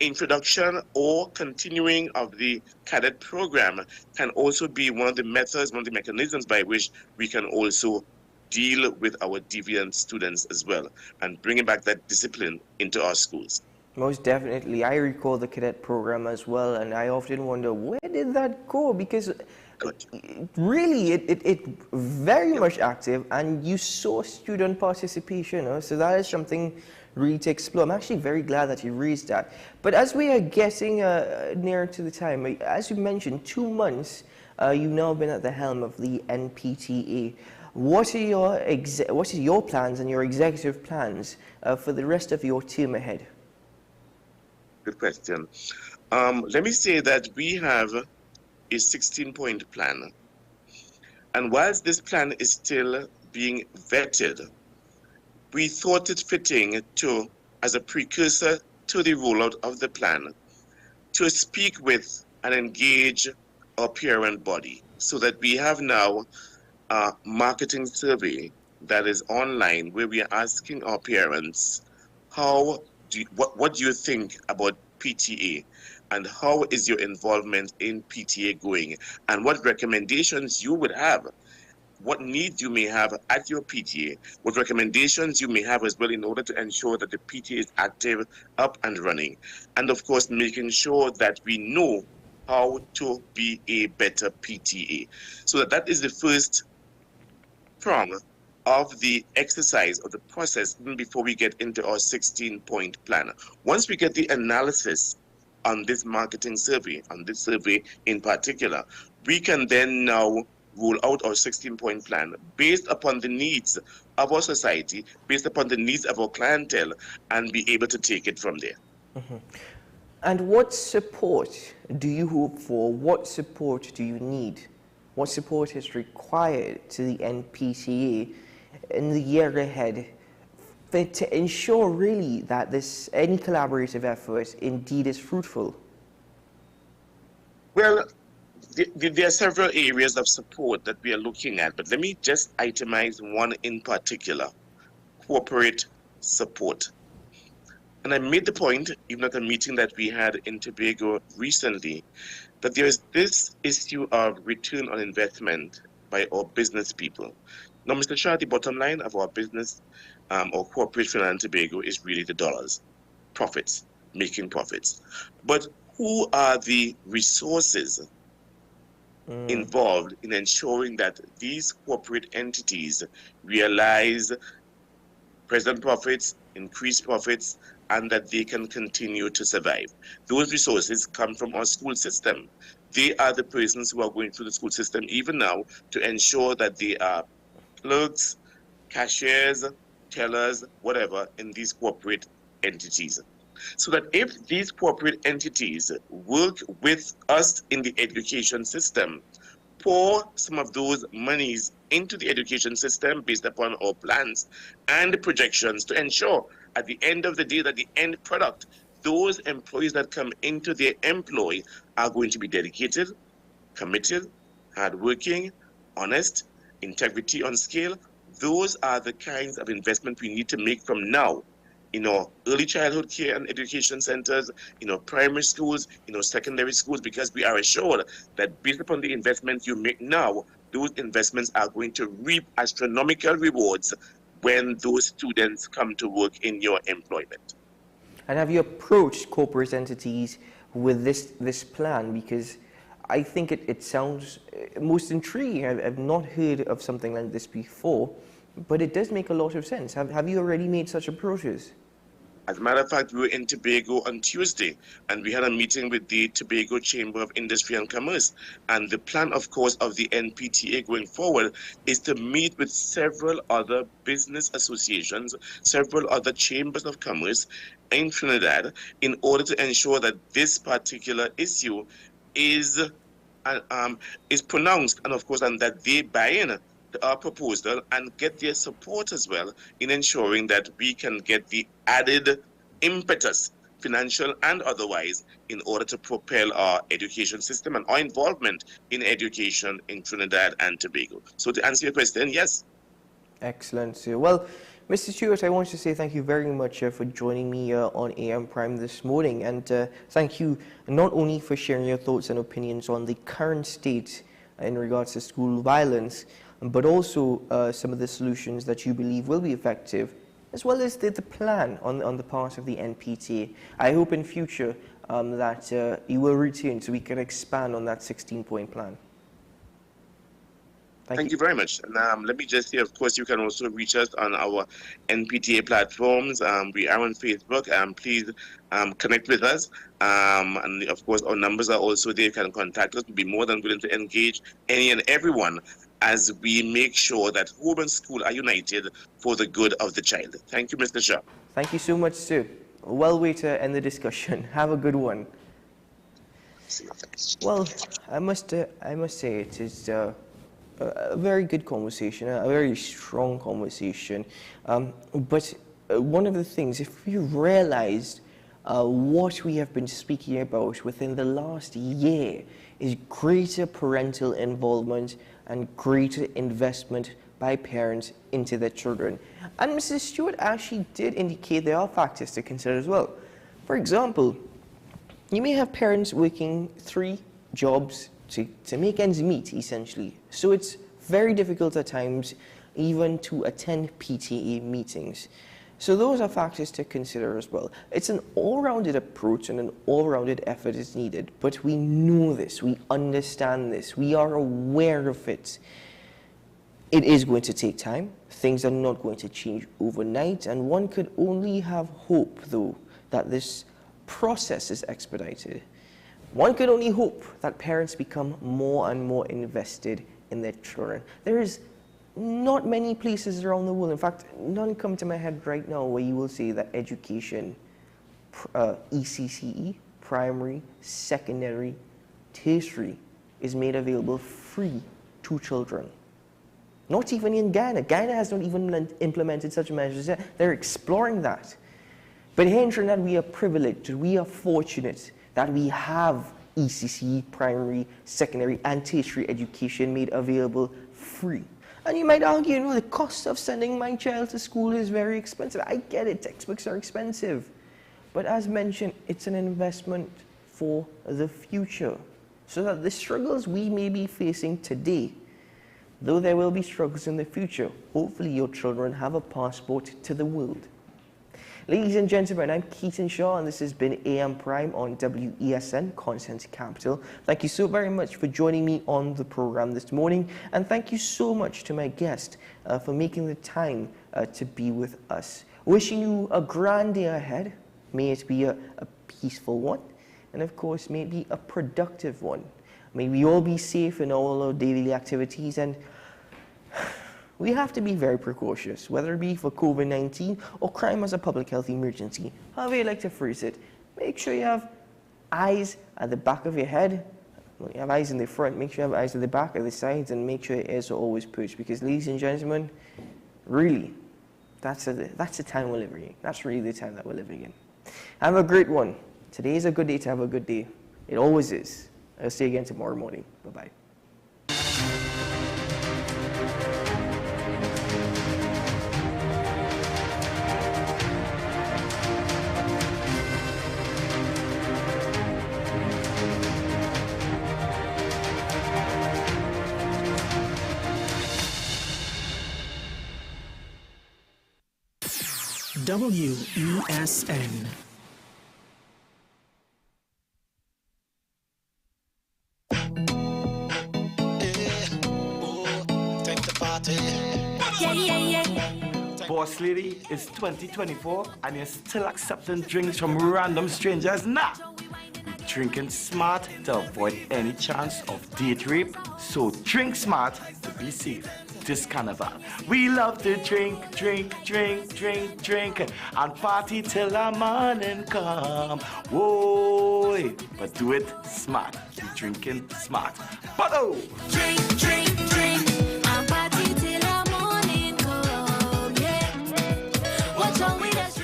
introduction or continuing of the cadet program can also be one of the methods, one of the mechanisms by which we can also deal with our deviant students as well, and bringing back that discipline into our schools. Most definitely. I recall the cadet program as well, and I often wonder, where did that go? Because really, it very much active, and you saw student participation. So that is something really to explore. I'm actually very glad that you raised that. But as we are getting nearer to the time, as you mentioned, 2 months, you've now been at the helm of the NPTA. What are your plans and your executive plans for the rest of your term ahead? Good question. Let me say that we have a 16-point plan. And whilst this plan is still being vetted, we thought it fitting to, as a precursor to the rollout of the plan, to speak with and engage our parent body, so that we have now a marketing survey that is online, where we are asking our parents, what do you think about PTA, and how is your involvement in PTA going, and what recommendations you would have, what needs you may have at your PTA, what recommendations you may have as well in order to ensure that the PTA is active, up and running, and of course making sure that we know how to be a better PTA. So that is the first prong of the exercise or the process, even before we get into our 16-point plan. Once we get the analysis on this marketing survey, on this survey in particular, we can then now roll out our 16-point plan based upon the needs of our society, based upon the needs of our clientele, and be able to take it from there. Mm-hmm. And what support do you hope for? What support do you need? What support is required to the NPTA in the year ahead to ensure really that any collaborative effort indeed is fruitful? Well, there are several areas of support that we are looking at, but let me just itemize one in particular: corporate support. And I made the point, even at a meeting that we had in Tobago recently, that there is this issue of return on investment by our business people. Now, Mr. Shah, the bottom line of our business or corporate finance in Tobago is really the dollars, profits, making profits. But who are the resources involved in ensuring that these corporate entities realize present profits, increase profits, and that they can continue to survive? Those resources come from our school system. They are the persons who are going through the school system even now to ensure that they are clerks, cashiers, tellers, whatever, in these corporate entities. So that if these corporate entities work with us in the education system, pour some of those monies into the education system based upon our plans and projections to ensure at the end of the day that the end product, those employees that come into their employ are going to be dedicated, committed, hardworking, honest, integrity on scale. Those are the kinds of investment we need to make from now in our early childhood care and education centers, in our primary schools, in our secondary schools, because we are assured that based upon the investments you make now, those investments are going to reap astronomical rewards when those students come to work in your employment. And have you approached corporate entities with this plan? Because I think it sounds most intriguing. I've not heard of something like this before, but it does make a lot of sense. Have you already made such approaches? As a matter of fact, we were in Tobago on Tuesday, and we had a meeting with the Tobago Chamber of Industry and Commerce. And the plan, of course, of the NPTA going forward is to meet with several other business associations, several other chambers of commerce in Trinidad, in order to ensure that this particular issue is pronounced, and of course, and that they buy in our proposal and get their support as well in ensuring that we can get the added impetus, financial and otherwise, in order to propel our education system and our involvement in education in Trinidad and Tobago. So to answer your question, yes. Excellent, sir. Well, Mr. Stewart, I want to say thank you very much for joining me on AM Prime this morning, and thank you not only for sharing your thoughts and opinions on the current state in regards to school violence, but also some of the solutions that you believe will be effective, as well as the plan on the part of the NPTA. I hope in future that you will return so we can expand on that 16-point plan. Thank you very much. And let me just say, of course, you can also reach us on our NPTA platforms. We are on Facebook. Please connect with us. And of course, our numbers are also there. You can contact us. We'll be more than willing to engage any and everyone as we make sure that home and school are united for the good of the child. Thank you, Mr. Shah. Thank you so much, sir. Well way to end the discussion. Have a good one. Well, I must say it is a very good conversation, a very strong conversation. But one of the things, if you realized what we have been speaking about within the last year, is greater parental involvement and greater investment by parents into their children. And Mrs. Stewart actually did indicate there are factors to consider as well. For example, you may have parents working 3 jobs to make ends meet, essentially. So it's very difficult at times even to attend PTA meetings. So those are factors to consider as well. It's an all-rounded approach and an all-rounded effort is needed, but we know this, we understand this, we are aware of it. It is going to take time. Things are not going to change overnight, and one could only have hope, though, that this process is expedited. One could only hope that parents become more and more invested in their children. There is not many places around the world, in fact, none come to my head right now, where you will see that education, ECCE, primary, secondary, tertiary, is made available free to children. Not even in Ghana. Ghana has not even implemented such measures yet. They're exploring that. But here in Trinidad, we are privileged, we are fortunate that we have ECCE, primary, secondary, and tertiary education made available free. And you might argue, the cost of sending my child to school is very expensive. I get it, textbooks are expensive. But as mentioned, it's an investment for the future. So that the struggles we may be facing today, though there will be struggles in the future, hopefully your children have a passport to the world. Ladies and gentlemen, I'm Keaton Shaw, and this has been AM Prime on WESN Content Capital. Thank you so very much for joining me on the program this morning, and thank you so much to my guest for making the time to be with us. Wishing you a grand day ahead. May it be a peaceful one, and of course, may it be a productive one. May we all be safe in all our daily activities, and we have to be very precautious, whether it be for COVID-19 or crime as a public health emergency. However you like to phrase it, make sure you have eyes at the back of your head. When you have eyes in the front, make sure you have eyes at the back, at the sides, and make sure your ears are always perched. Because, ladies and gentlemen, really, that's the time we're living in. That's really the time that we're living in. Have a great one. Today is a good day to have a good day. It always is. I'll see you again tomorrow morning. Bye-bye. WESN. Yeah, yeah, yeah. Boss lady, it's 2024 and you're still accepting drinks from random strangers? Nah! We're drinking smart to avoid any chance of date rape, so drink smart to be safe. This carnival, we love to drink, and party till the morning come. Whoa, but do it smart. We're drinking smart. But oh! Drink, and party till the morning come, yeah. Watch out with us.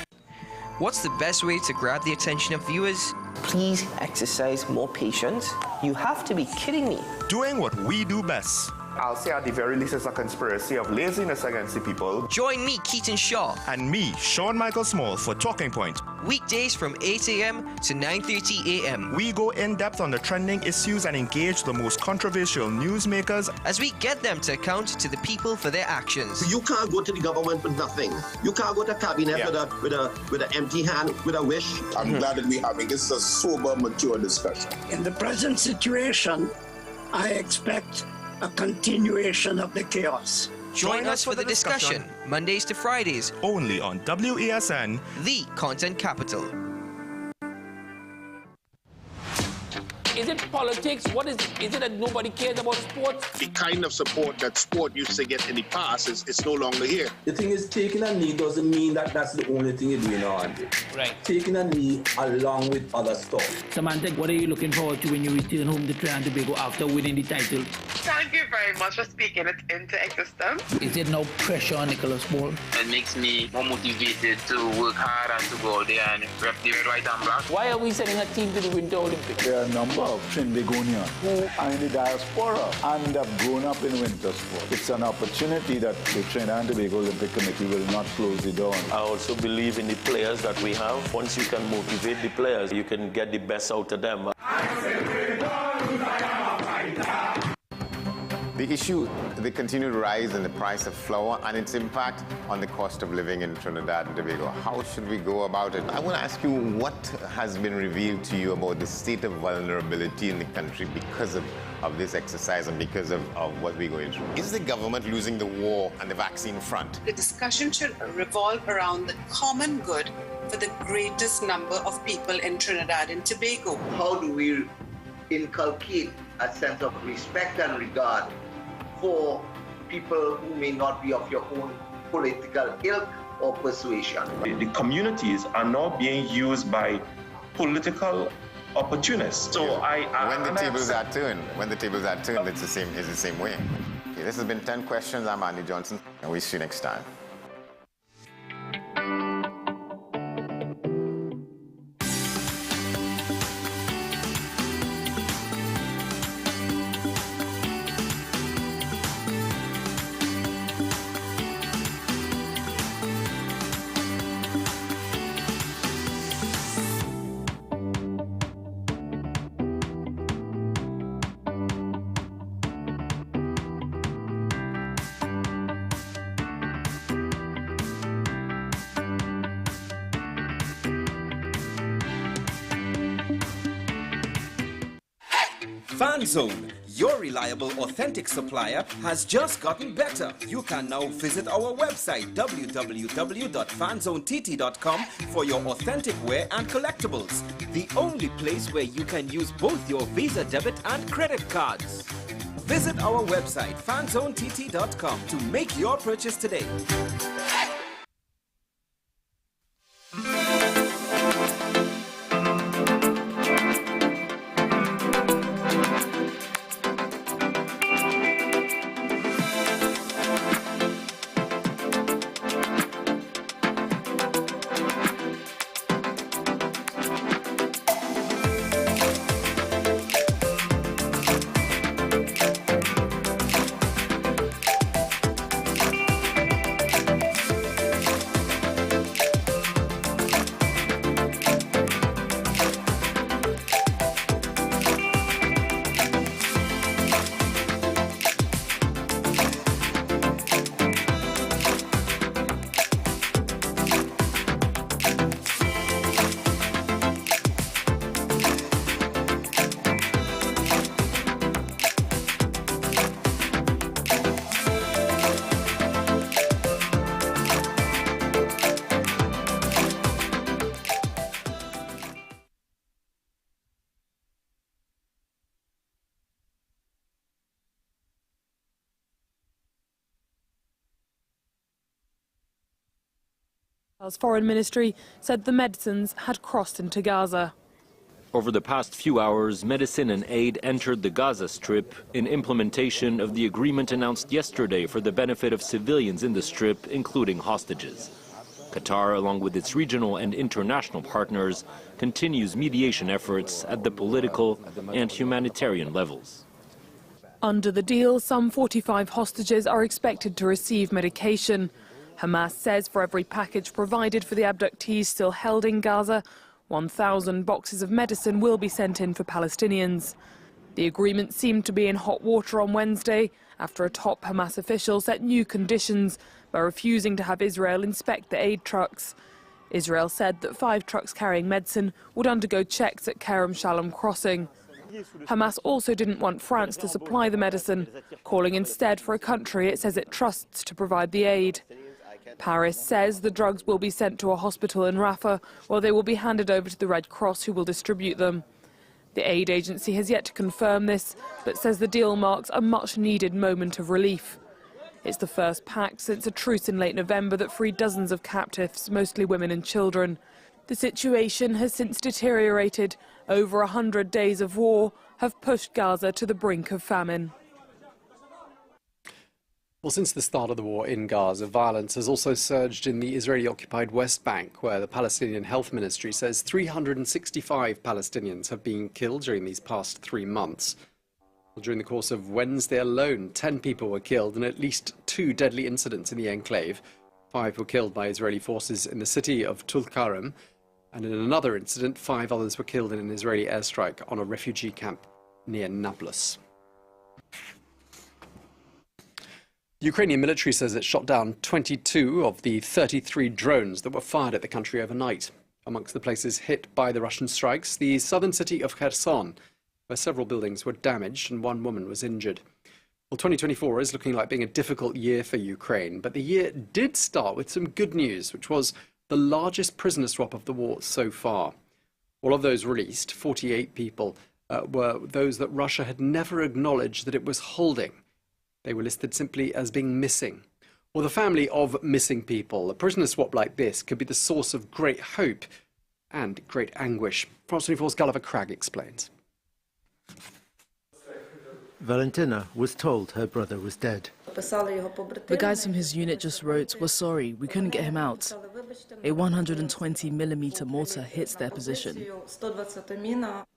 What's the best way to grab the attention of viewers? Please exercise more patience. You have to be kidding me. Doing what we do best. I'll say at the very least it's a conspiracy of laziness against the people. Join me, Keaton Shaw. And me, Sean Michael Small, for Talking Point. Weekdays from 8 a.m. to 9:30 a.m. We go in depth on the trending issues and engage the most controversial newsmakers as we get them to account to the people for their actions. You can't go to the government with nothing. You can't go to cabinet with an empty hand, with a wish. I'm glad that we're having this a sober, mature discussion. In the present situation, I expect a continuation of the chaos. Join us for the discussion, Mondays to Fridays, only on WESN, the content capital. Is it politics? What is it that nobody cares about sports? The kind of support that sport used to get in the past is no longer here. The thing is, taking a knee doesn't mean that that's the only thing you're doing on it. Right. Taking a knee along with other stuff. Samantha, what are you looking forward to when you return home to Trinidad and Tobago after winning the title? Thank you very much for speaking it into existence. Is there no pressure on Nicholas Ball? It makes me more motivated to work hard and to go out there and rep the right and black. Why are we sending a team to the Winter Olympics? There are a number of Trinbagonians who are in the diaspora and have grown up in winter sport. It's an opportunity that the Trinidad and Tobago Olympic Committee will not close the door on. I also believe in the players that we have. Once you can motivate the players, you can get the best out of them. The issue, the continued rise in the price of flour and its impact on the cost of living in Trinidad and Tobago. How should we go about it? I want to ask you what has been revealed to you about the state of vulnerability in the country because of this exercise and because of what we're going through. Is the government losing the war on the vaccine front? The discussion should revolve around the common good for the greatest number of people in Trinidad and Tobago. How do we inculcate a sense of respect and regard for people who may not be of your own political ilk or persuasion? The communities are now being used by political opportunists. So when the tables are turned, it's the same way. Okay, this has been 10 questions. I'm Andy Johnson, and we'll see you next time. FanZone, your reliable, authentic supplier, has just gotten better. You can now visit our website www.fanzonett.com for your authentic wear and collectibles. The only place where you can use both your Visa debit and credit cards. Visit our website fanzonett.com to make your purchase today. Israel's foreign ministry said the medicines had crossed into Gaza. Over the past few hours, medicine and aid entered the Gaza Strip in implementation of the agreement announced yesterday for the benefit of civilians in the Strip, including hostages. Qatar, along with its regional and international partners, continues mediation efforts at the political and humanitarian levels. Under the deal, some 45 hostages are expected to receive medication. Hamas says for every package provided for the abductees still held in Gaza, 1,000 boxes of medicine will be sent in for Palestinians. The agreement seemed to be in hot water on Wednesday after a top Hamas official set new conditions by refusing to have Israel inspect the aid trucks. Israel said that 5 trucks carrying medicine would undergo checks at Kerem Shalom crossing. Hamas also didn't want France to supply the medicine, calling instead for a country it says it trusts to provide the aid. Paris says the drugs will be sent to a hospital in Rafah, where they will be handed over to the Red Cross, who will distribute them. The aid agency has yet to confirm this, but says the deal marks a much-needed moment of relief. It's the first pact since a truce in late November that freed dozens of captives, mostly women and children. The situation has since deteriorated. Over 100 days of war have pushed Gaza to the brink of famine. Well, since the start of the war in Gaza, violence has also surged in the Israeli-occupied West Bank, where the Palestinian Health Ministry says 365 Palestinians have been killed during these past 3 months. Well, during the course of Wednesday alone, 10 people were killed in at least 2 deadly incidents in the enclave. 5 were killed by Israeli forces in the city of Tulkarem, and in another incident, 5 others were killed in an Israeli airstrike on a refugee camp near Nablus. The Ukrainian military says it shot down 22 of the 33 drones that were fired at the country overnight. Amongst the places hit by the Russian strikes, the southern city of Kherson, where several buildings were damaged and 1 woman was injured. Well, 2024 is looking like being a difficult year for Ukraine, but the year did start with some good news, which was the largest prisoner swap of the war so far. All of those released, 48 people, were those that Russia had never acknowledged that it was holding. They were listed simply as being missing. Or the family of missing people. A prisoner swap like this could be the source of great hope and great anguish. France 24's Gulliver Cragg explains. Valentina was told her brother was dead. The guys from his unit just wrote, "We're sorry, we couldn't get him out." A 120mm mortar hits their position.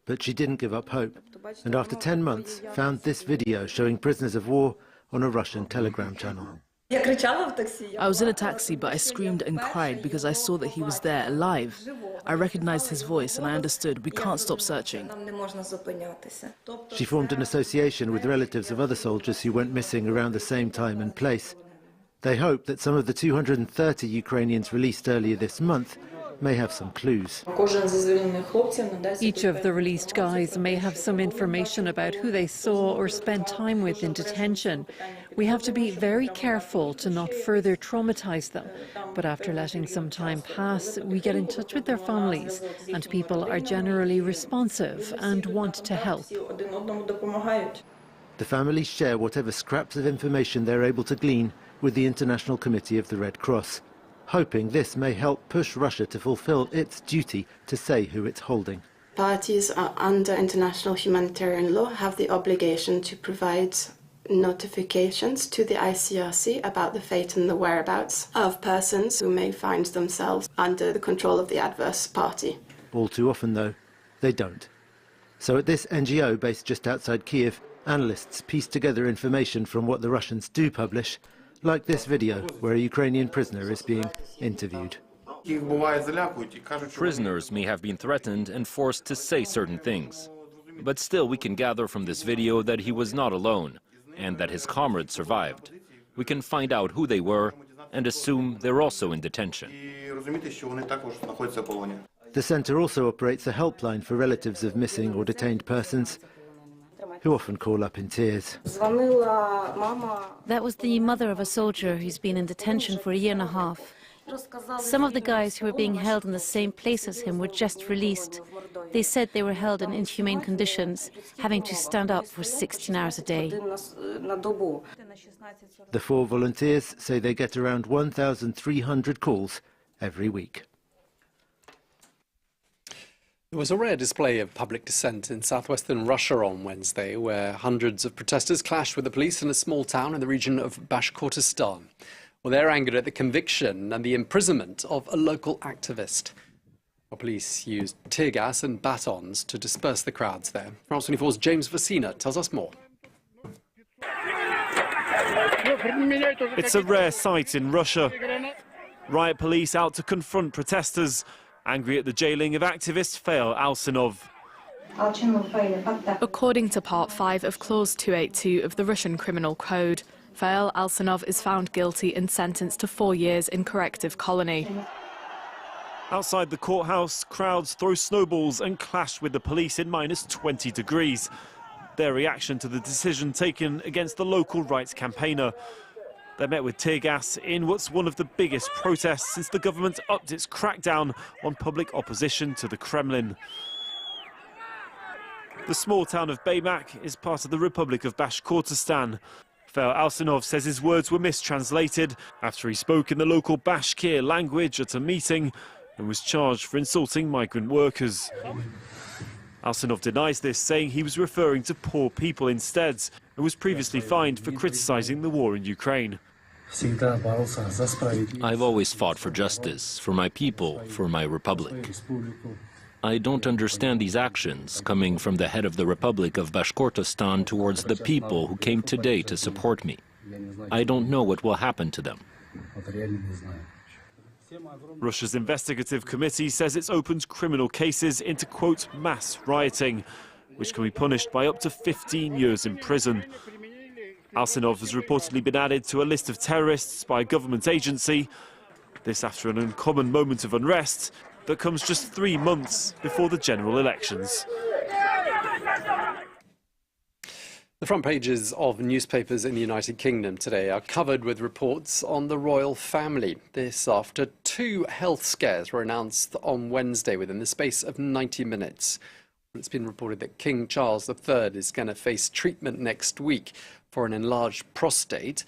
But she didn't give up hope, and after 10 months found this video showing prisoners of war on a Russian Telegram channel. I was in a taxi, but I screamed and cried because I saw that he was there, alive. I recognized his voice and I understood we can't stop searching. She formed an association with relatives of other soldiers who went missing around the same time and place. They hope that some of the 230 Ukrainians released earlier this month may have some clues. Each of the released guys may have some information about who they saw or spent time with in detention. We have to be very careful to not further traumatize them. But after letting some time pass, we get in touch with their families, and people are generally responsive and want to help. The families share whatever scraps of information they're able to glean with the International Committee of the Red Cross, hoping this may help push Russia to fulfill its duty to say who it's holding. Parties under international humanitarian law have the obligation to provide notifications to the ICRC about the fate and the whereabouts of persons who may find themselves under the control of the adverse party. All too often, though, they don't. So at this NGO based just outside Kiev, analysts piece together information from what the Russians do publish, like this video where a Ukrainian prisoner is being interviewed. Prisoners may have been threatened and forced to say certain things. But still we can gather from this video that he was not alone and that his comrades survived. We can find out who they were and assume they're also in detention. The centre also operates a helpline for relatives of missing or detained persons, who often call up in tears. That was the mother of a soldier who's been in detention for a year and a half. Some of the guys who were being held in the same place as him were just released. They said they were held in inhumane conditions, having to stand up for 16 hours a day. The 4 volunteers say they get around 1,300 calls every week. There was a rare display of public dissent in southwestern Russia on Wednesday, where hundreds of protesters clashed with the police in a small town in the region of Bashkortostan. Well, they're angered at the conviction and the imprisonment of a local activist. Well, police used tear gas and batons to disperse the crowds there. France 24's James Vecina tells us more. It's a rare sight in Russia. Riot police out to confront protesters, angry at the jailing of activist Fail Alsinov. According to Part 5 of Clause 282 of the Russian Criminal Code, Fail Alsinov is found guilty and sentenced to 4 years in corrective colony. Outside the courthouse, crowds throw snowballs and clash with the police in -20 degrees. Their reaction to the decision taken against the local rights campaigner. They met with tear gas in what's one of the biggest protests since the government upped its crackdown on public opposition to the Kremlin. The small town of Baymak is part of the Republic of Bashkortostan. Fail Alsinov says his words were mistranslated after he spoke in the local Bashkir language at a meeting and was charged for insulting migrant workers. Alsinov denies this, saying he was referring to poor people instead, and was previously fined for criticising the war in Ukraine. I've always fought for justice, for my people, for my republic. I don't understand these actions coming from the head of the Republic of Bashkortostan towards the people who came today to support me. I don't know what will happen to them. Russia's investigative committee says it's opened criminal cases into, quote, mass rioting, which can be punished by up to 15 years in prison. Alsinov has reportedly been added to a list of terrorists by a government agency. This after an uncommon moment of unrest that comes just 3 months before the general elections. The front pages of newspapers in the United Kingdom today are covered with reports on the royal family. This after 2 health scares were announced on Wednesday within the space of 90 minutes. It's been reported that King Charles III is going to face treatment next week for an enlarged prostate,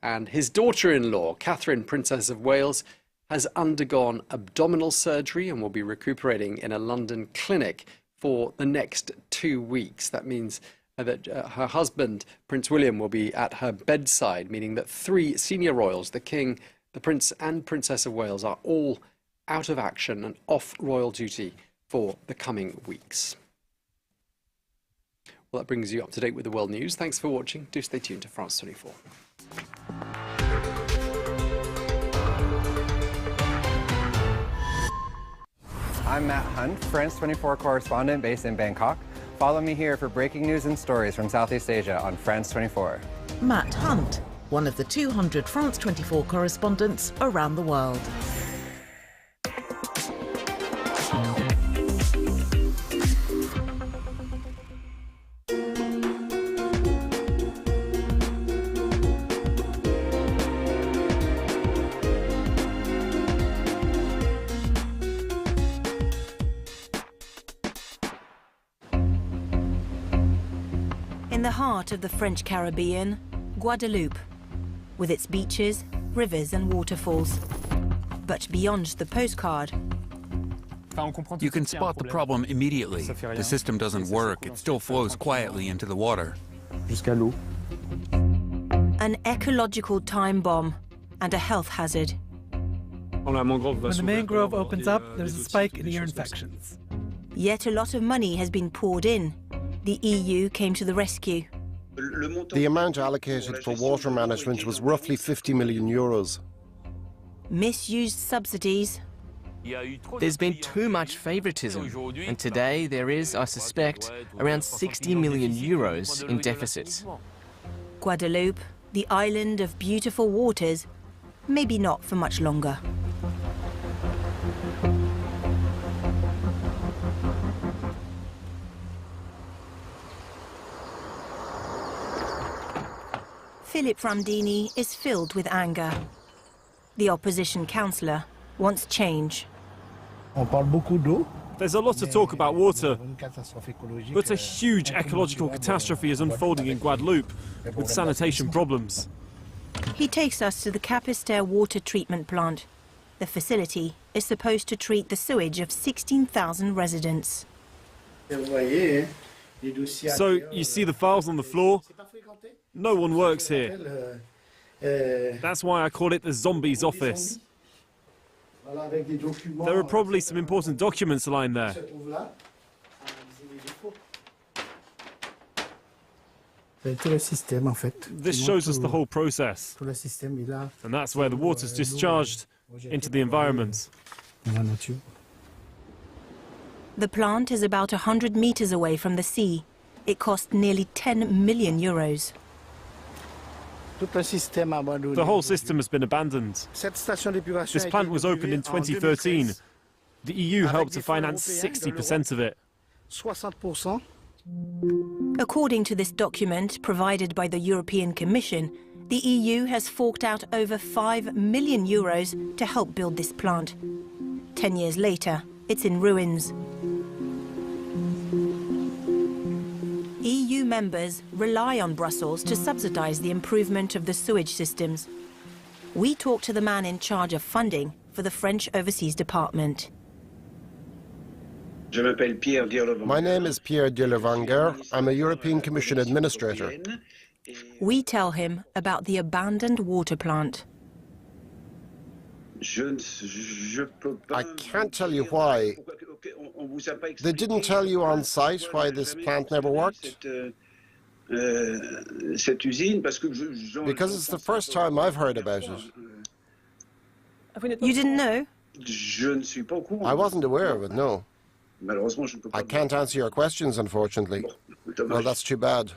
and his daughter-in-law, Catherine, Princess of Wales, has undergone abdominal surgery and will be recuperating in a London clinic for the next 2 weeks. That means that her husband, Prince William, will be at her bedside, meaning that 3 senior royals, the King, the Prince and Princess of Wales, are all out of action and off royal duty for the coming weeks. Well, that brings you up to date with the world news. Thanks for watching. Do stay tuned to France 24. I'm Matt Hunt, France 24 correspondent based in Bangkok. Follow me here for breaking news and stories from Southeast Asia on France 24. Matt Hunt, one of the 200 France 24 correspondents around the world. In the heart of the French Caribbean, Guadeloupe, with its beaches, rivers and waterfalls. But beyond the postcard, you can spot the problem immediately. The system doesn't work. It still flows quietly into the water. an ecological time bomb and a health hazard. When the mangrove opens up, there's a spike in ear infections. Yet a lot of money has been poured in. The EU came to the rescue. The amount allocated for water management was roughly 50 million euros. Misused subsidies. There's been too much favoritism, and today there is, I suspect, around 60 million euros in deficits. Guadeloupe, the island of beautiful waters, maybe not for much longer. Philip Ramdini is filled with anger. The opposition councillor wants change. There's a lot of talk about water, but a huge ecological catastrophe is unfolding in Guadeloupe with sanitation problems. He takes us to the Capistaire water treatment plant. The facility is supposed to treat the sewage of 16,000 residents. So, you see the files on the floor? No one works here. That's why I call it the zombies office. There are probably some important documents lying there. This shows us the whole process. And that's where the water's discharged into the environment. The plant is about 100 meters away from the sea. It cost nearly 10 million euros. The whole system has been abandoned. This plant was opened in 2013. The EU helped to finance 60% of it. According to this document provided by the European Commission, the EU has forked out over 5 million euros to help build this plant. 10 years later, it's in ruins. EU members rely on Brussels to subsidize the improvement of the sewage systems. We talked to the man in charge of funding for the French Overseas Department. My name is Pierre Delevanger. I'm a European Commission administrator. We tell him about the abandoned water plant. I can't tell you why. They didn't tell you on site why this plant never worked? Because it's the first time I've heard about it. You didn't know? I wasn't aware of it, no. I can't answer your questions, unfortunately. Well, that's too bad.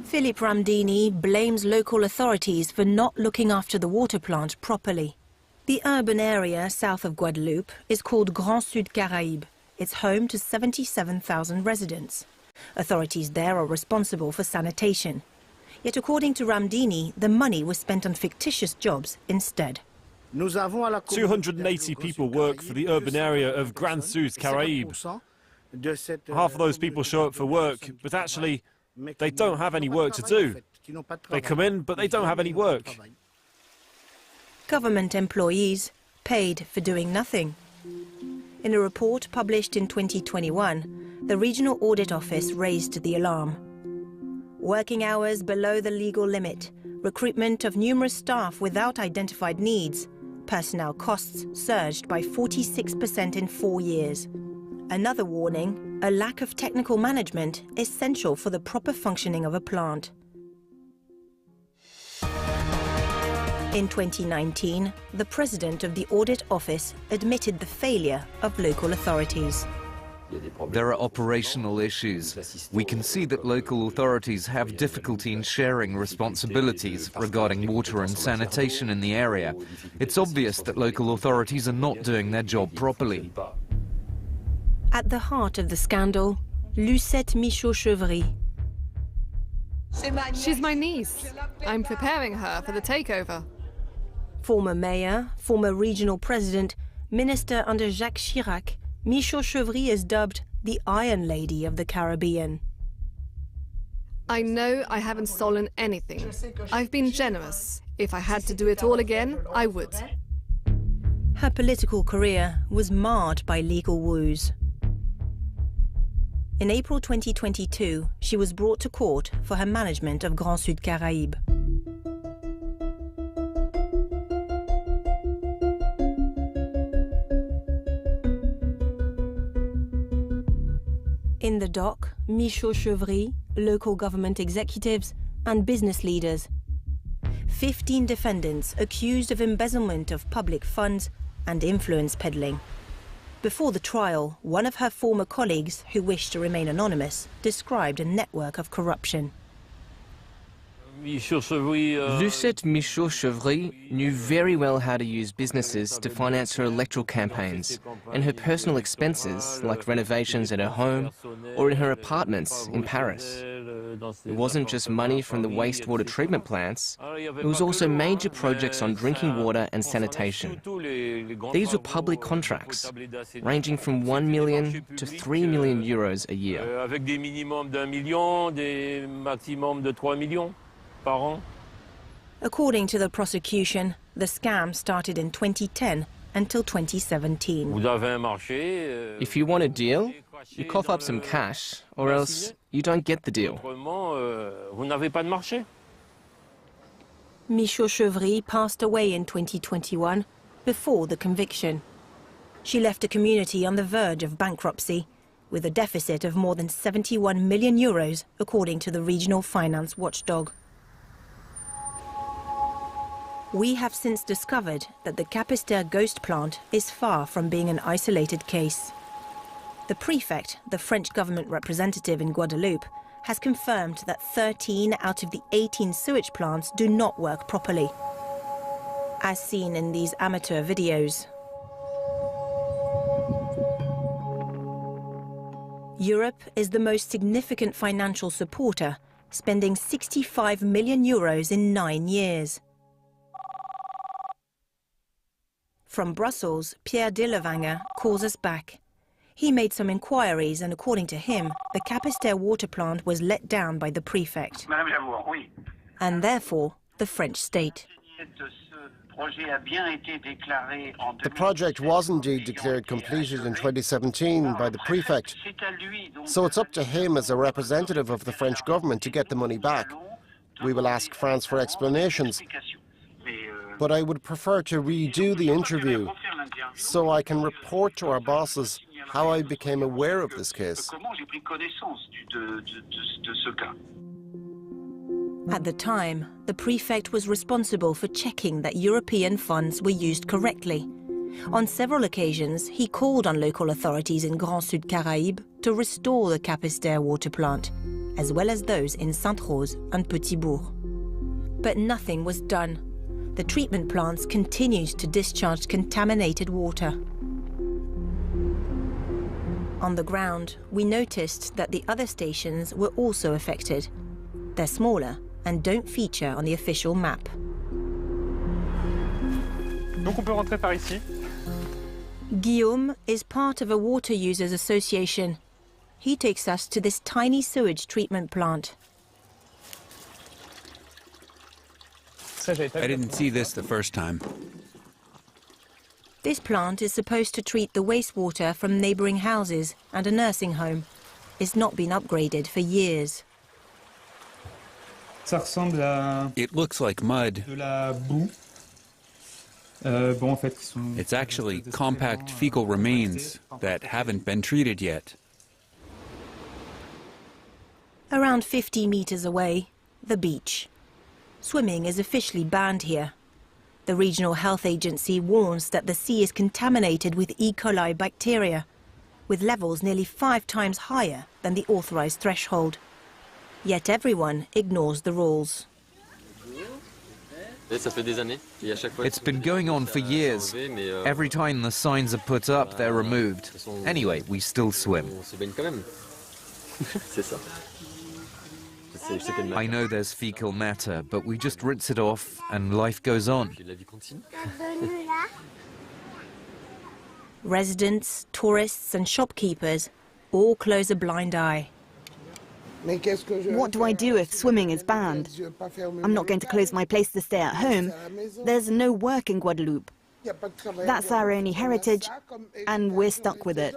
Philippe Ramdini blames local authorities for not looking after the water plant properly. The urban area south of Guadeloupe is called Grand Sud Caraïbe. It's home to 77,000 residents. Authorities there are responsible for sanitation. Yet according to Ramdini, the money was spent on fictitious jobs instead. 280 people work for the urban area of Grand Sud Caraïbe. Half of those people show up for work, but actually, they don't have any work to do. They come in, but they don't have any work. Government employees paid for doing nothing. In a report published in 2021, the Regional Audit Office raised the alarm. Working hours below the legal limit, recruitment of numerous staff without identified needs, personnel costs surged by 46% in 4 years. Another warning, a lack of technical management essential for the proper functioning of a plant. In 2019, the president of the Audit Office admitted the failure of local authorities. There are operational issues. We can see that local authorities have difficulty in sharing responsibilities regarding water and sanitation in the area. It's obvious that local authorities are not doing their job properly. At the heart of the scandal, Lucette Michaud-Chevry. She's my niece. I'm preparing her for the takeover. Former mayor, former regional president, minister under Jacques Chirac, Michaud-Chevry is dubbed the Iron Lady of the Caribbean. I know I haven't stolen anything. I've been generous. If I had to do it all again, I would. Her political career was marred by legal woes. In April 2022, she was brought to court for her management of Grand Sud Caraïbe. In the dock, Michaud-Chevry, local government executives and business leaders. 15 defendants accused of embezzlement of public funds and influence peddling. Before the trial, one of her former colleagues, who wished to remain anonymous, described a network of corruption. Lucette Michaud-Chevry knew very well how to use businesses to finance her electoral campaigns and her personal expenses, like renovations at her home or in her apartments in Paris. It wasn't just money from the wastewater treatment plants, it was also major projects on drinking water and sanitation. These were public contracts, ranging from 1 million to 3 million euros a year. According to the prosecution, The scam started in 2010 until 2017. If you want a deal, you cough up some cash, or else you don't get the deal. Michaud Chevry passed away in 2021, before the conviction. She left a community on the verge of bankruptcy, with a deficit of more than 71 million euros, according to the regional finance watchdog. We have since discovered that the Capesterre ghost plant is far from being an isolated case. The prefect, the French government representative in Guadeloupe, has confirmed that 13 out of the 18 sewage plants do not work properly, as seen in these amateur videos. Europe is the most significant financial supporter, spending 65 million euros in 9 years. From Brussels, Pierre Dillevanger calls us back. He made some inquiries and, according to him, the Capesterre water plant was let down by the prefect, and therefore the French state. The project was indeed declared completed in 2017 by the prefect, so it's up to him as a representative of the French government to get the money back. We will ask France for explanations, but I would prefer to redo the interview so I can report to our bosses how I became aware of this case. At the time, the prefect was responsible for checking that European funds were used correctly. On several occasions, he called on local authorities in Grand Sud Caraïbes to restore the Capesterre water plant, as well as those in Sainte-Rose and Petit-Bourg. But nothing was done. The treatment plants continued to discharge contaminated water. On the ground, we noticed that the other stations were also affected. They're smaller and don't feature on the official map. Donc on peut rentrer par ici. Guillaume is part of a water users association. He takes us to this tiny sewage treatment plant. I didn't see this the first time. This plant is supposed to treat the wastewater from neighbouring houses and a nursing home. It's not been upgraded for years. It looks like mud. It's actually compact fecal remains that haven't been treated yet. Around 50 meters away, the beach. Swimming is officially banned here. The Regional Health Agency warns that the sea is contaminated with E. coli bacteria, with levels nearly 5 times higher than the authorized threshold. Yet everyone ignores the rules. It's been going on for years. Every time the signs are put up, they're removed. Anyway, we still swim. I know there's fecal matter, but we just rinse it off and life goes on. Residents, tourists and shopkeepers all close a blind eye. What do I do if swimming is banned? I'm not going to close my place to stay at home. There's no work in Guadeloupe. That's our only heritage, and we're stuck with it.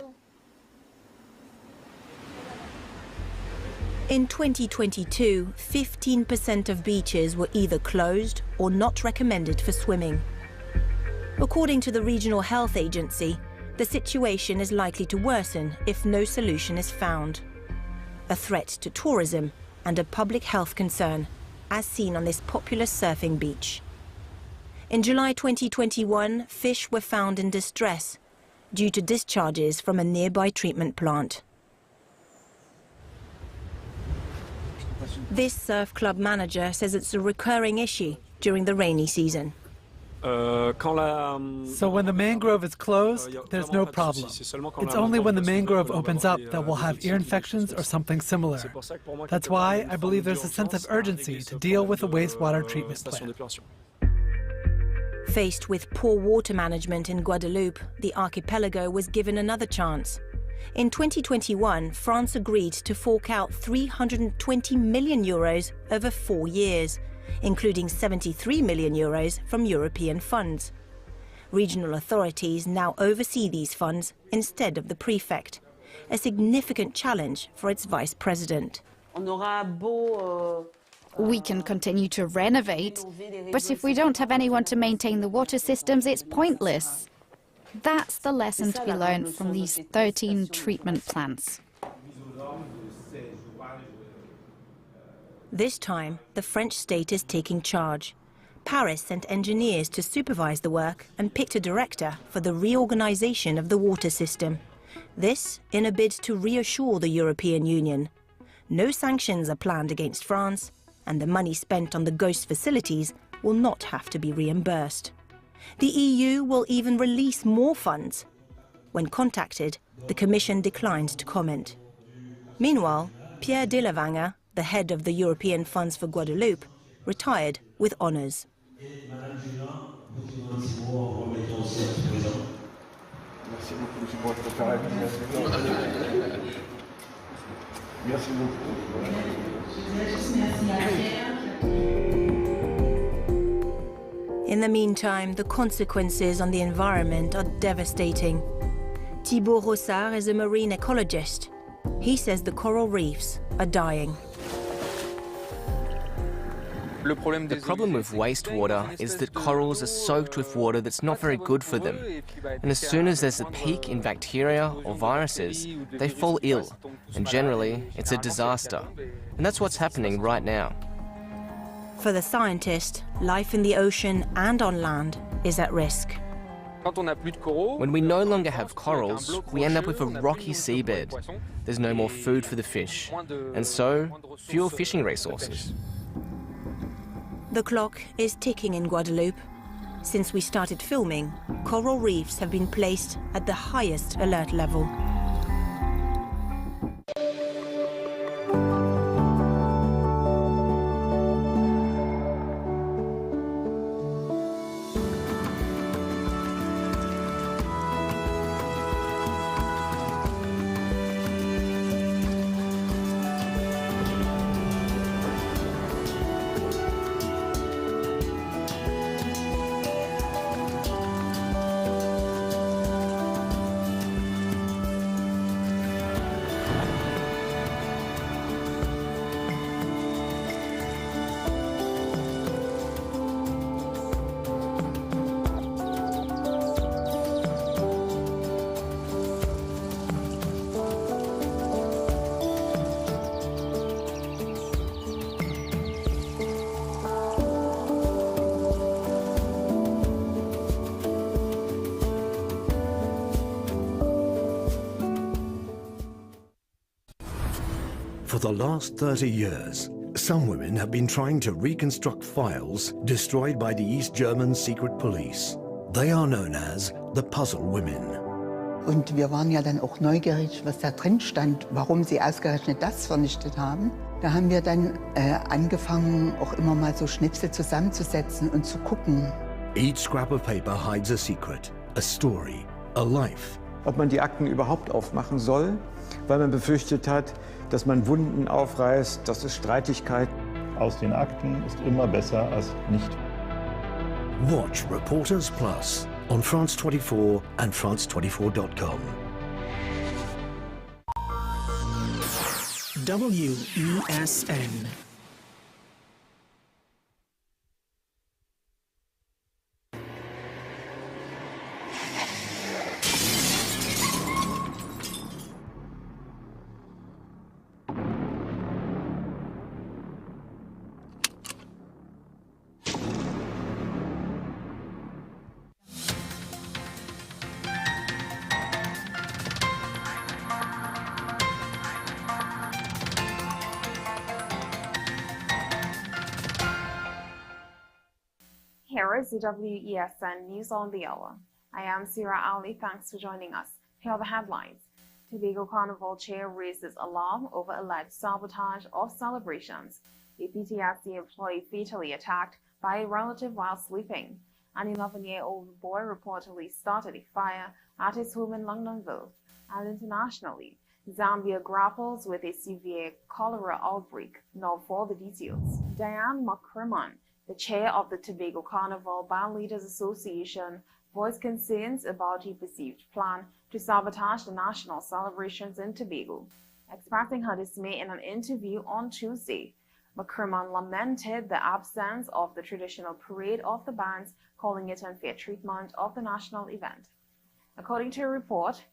In 2022, 15% of beaches were either closed or not recommended for swimming. According to the Regional Health Agency, the situation is likely to worsen if no solution is found. A threat to tourism and a public health concern, as seen on this popular surfing beach. In July 2021, fish were found in distress due to discharges from a nearby treatment plant. This surf club manager says it's a recurring issue during the rainy season. So when the mangrove is closed, there's no problem. It's only when the mangrove opens up that we'll have ear infections or something similar. That's why I believe there's a sense of urgency to deal with a wastewater treatment plant. Faced with poor water management in Guadeloupe, the archipelago was given another chance. In 2021, France agreed to fork out 320 million euros over 4 years, including €73 million from European funds. Regional authorities now oversee these funds instead of the prefect, a significant challenge for its vice president. We can continue to renovate, but if we don't have anyone to maintain the water systems, it's pointless. That's the lesson to be learned from these 13 treatment plants. This time, the French state is taking charge. Paris sent engineers to supervise the work and picked a director for the reorganization of the water system. This in a bid to reassure the European Union. No sanctions are planned against France, and the money spent on the ghost facilities will not have to be reimbursed. The EU will even release more funds. When contacted, the Commission declined to comment. Meanwhile, Pierre Delavangue, the head of the European Funds for Guadeloupe, retired with honours. In the meantime, the consequences on the environment are devastating. Thibault Rossard is a marine ecologist. He says the coral reefs are dying. The problem with wastewater is that corals are soaked with water that's not very good for them. And as soon as there's a peak in bacteria or viruses, they fall ill. And generally, it's a disaster. And that's what's happening right now. For the scientist, life in the ocean and on land is at risk. When we no longer have corals, we end up with a rocky seabed. There's no more food for the fish, and so fewer fishing resources. The clock is ticking in Guadeloupe. Since we started filming, coral reefs have been placed at the highest alert level. For the last 30 years, some women have been trying to reconstruct files destroyed by the East German secret police. They are known as the Puzzle Women. Und wir waren ja dann auch neugierig, was da drin stand, warum sie ausgerechnet das vernichtet haben. Da haben wir dann angefangen, auch immer mal so Schnipsel zusammenzusetzen und zu gucken. Each scrap of paper hides a secret, a story, a life. Ob man die Akten überhaupt aufmachen soll, weil man befürchtet hat, dass man Wunden aufreißt, dass es Streitigkeiten. Aus den Akten ist immer besser als nicht. Watch Reporters Plus on France 24 and France24.com. WESN. Here is the WESN News on the Hour. I am Sira Ali. Thanks for joining us. Here are the headlines. Tobago Carnival chair raises alarm over alleged sabotage of celebrations. A PTSD employee fatally attacked by a relative while sleeping. An 11-year-old boy reportedly started a fire at his home in Londonville. And internationally, Zambia grapples with a severe cholera outbreak. Now for the details. Diane McCrimmon, the chair of the Tobago Carnival Bandleaders Association, voiced concerns about a perceived plan to sabotage the national celebrations in Tobago. Expressing her dismay in an interview on Tuesday, McCrimmon lamented the absence of the traditional parade of the bands, calling it unfair treatment of the national event. According to a report,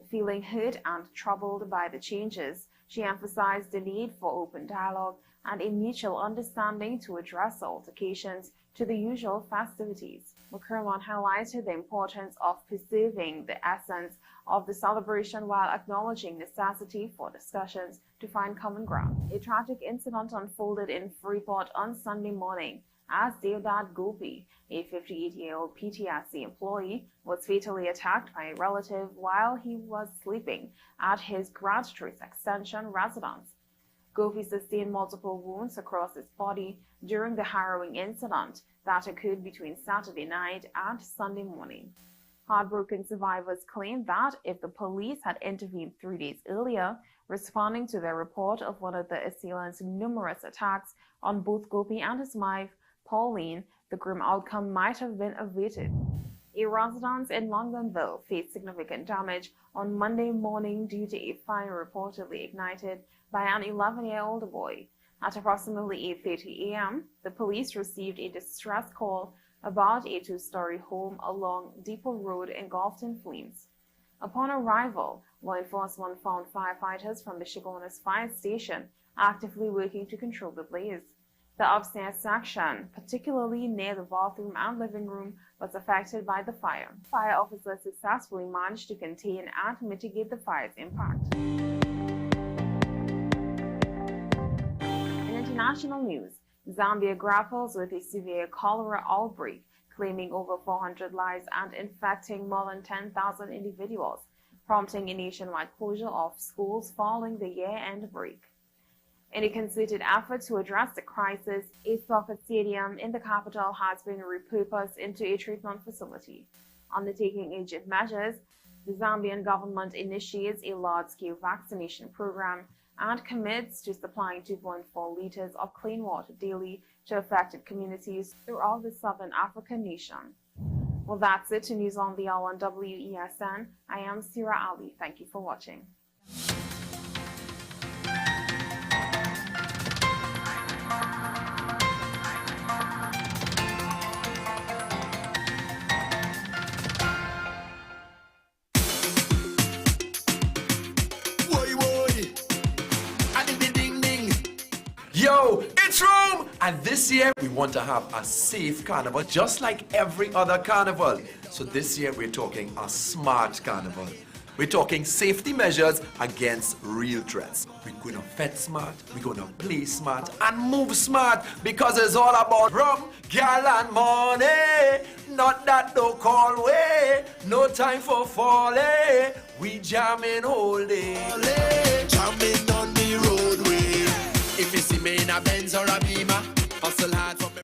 feeling hurt and troubled by the changes, she emphasized the need for open dialogue and a mutual understanding to address altercations to the usual festivities. McCrimmon highlighted the importance of preserving the essence of the celebration while acknowledging necessity for discussions to find common ground. A tragic incident unfolded in Freeport on Sunday morning as Deodat Gopi, a 58-year-old PTSD employee, was fatally attacked by a relative while he was sleeping at his Grand Trace Extension residence. Gopi sustained multiple wounds across his body during the harrowing incident that occurred between Saturday night and Sunday morning. Heartbroken survivors claimed that if the police had intervened 3 days earlier, responding to their report of one of the assailants' numerous attacks on both Gopi and his wife, Pauline, the grim outcome might have been averted. A residence in Longonville faced significant damage on Monday morning due to a fire reportedly ignited by an 11-year-old boy. At approximately 8:30 a.m., the police received a distress call about a two-story home along Depot Road engulfed in flames. Upon arrival, law enforcement found firefighters from the Chagonas Fire Station actively working to control the blaze. The upstairs section, particularly near the bathroom and living room, was affected by the fire. Fire officers successfully managed to contain and mitigate the fire's impact. In international news, Zambia grapples with a severe cholera outbreak, claiming over 400 lives and infecting more than 10,000 individuals, prompting a nationwide closure of schools following the year-end break. In a concerted effort to address the crisis, a soccer stadium in the capital has been repurposed into a treatment facility. Undertaking urgent measures, the Zambian government initiates a large-scale vaccination program and commits to supplying 2.4 liters of clean water daily to affected communities throughout the southern African nation. Well, that's it to News on the Hour on WESN. I am Sira Ali. Thank you for watching. Yo, it's Rome! And this year we want to have a safe carnival just like every other carnival. So this year we're talking a smart carnival. We're talking safety measures against real threats. We're gonna fet smart, we're gonna play smart, and move smart because it's all about rum, gal, and money. Not that no call way, no time for folly. We jamming all day, jamming on the roadway. If you see me in a Benz or a Beamer, hustle hard for me.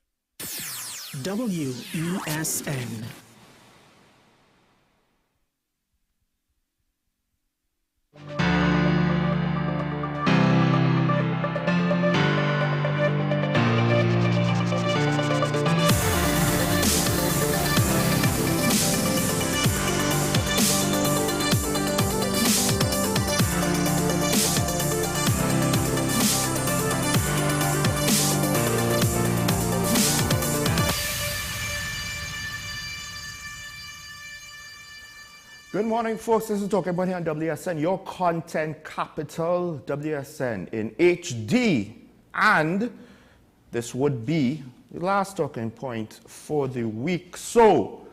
WESN. Good morning, folks. This is Talking About here on WSN, your content capital, WSN in HD. And this would be the last talking point for the week. So,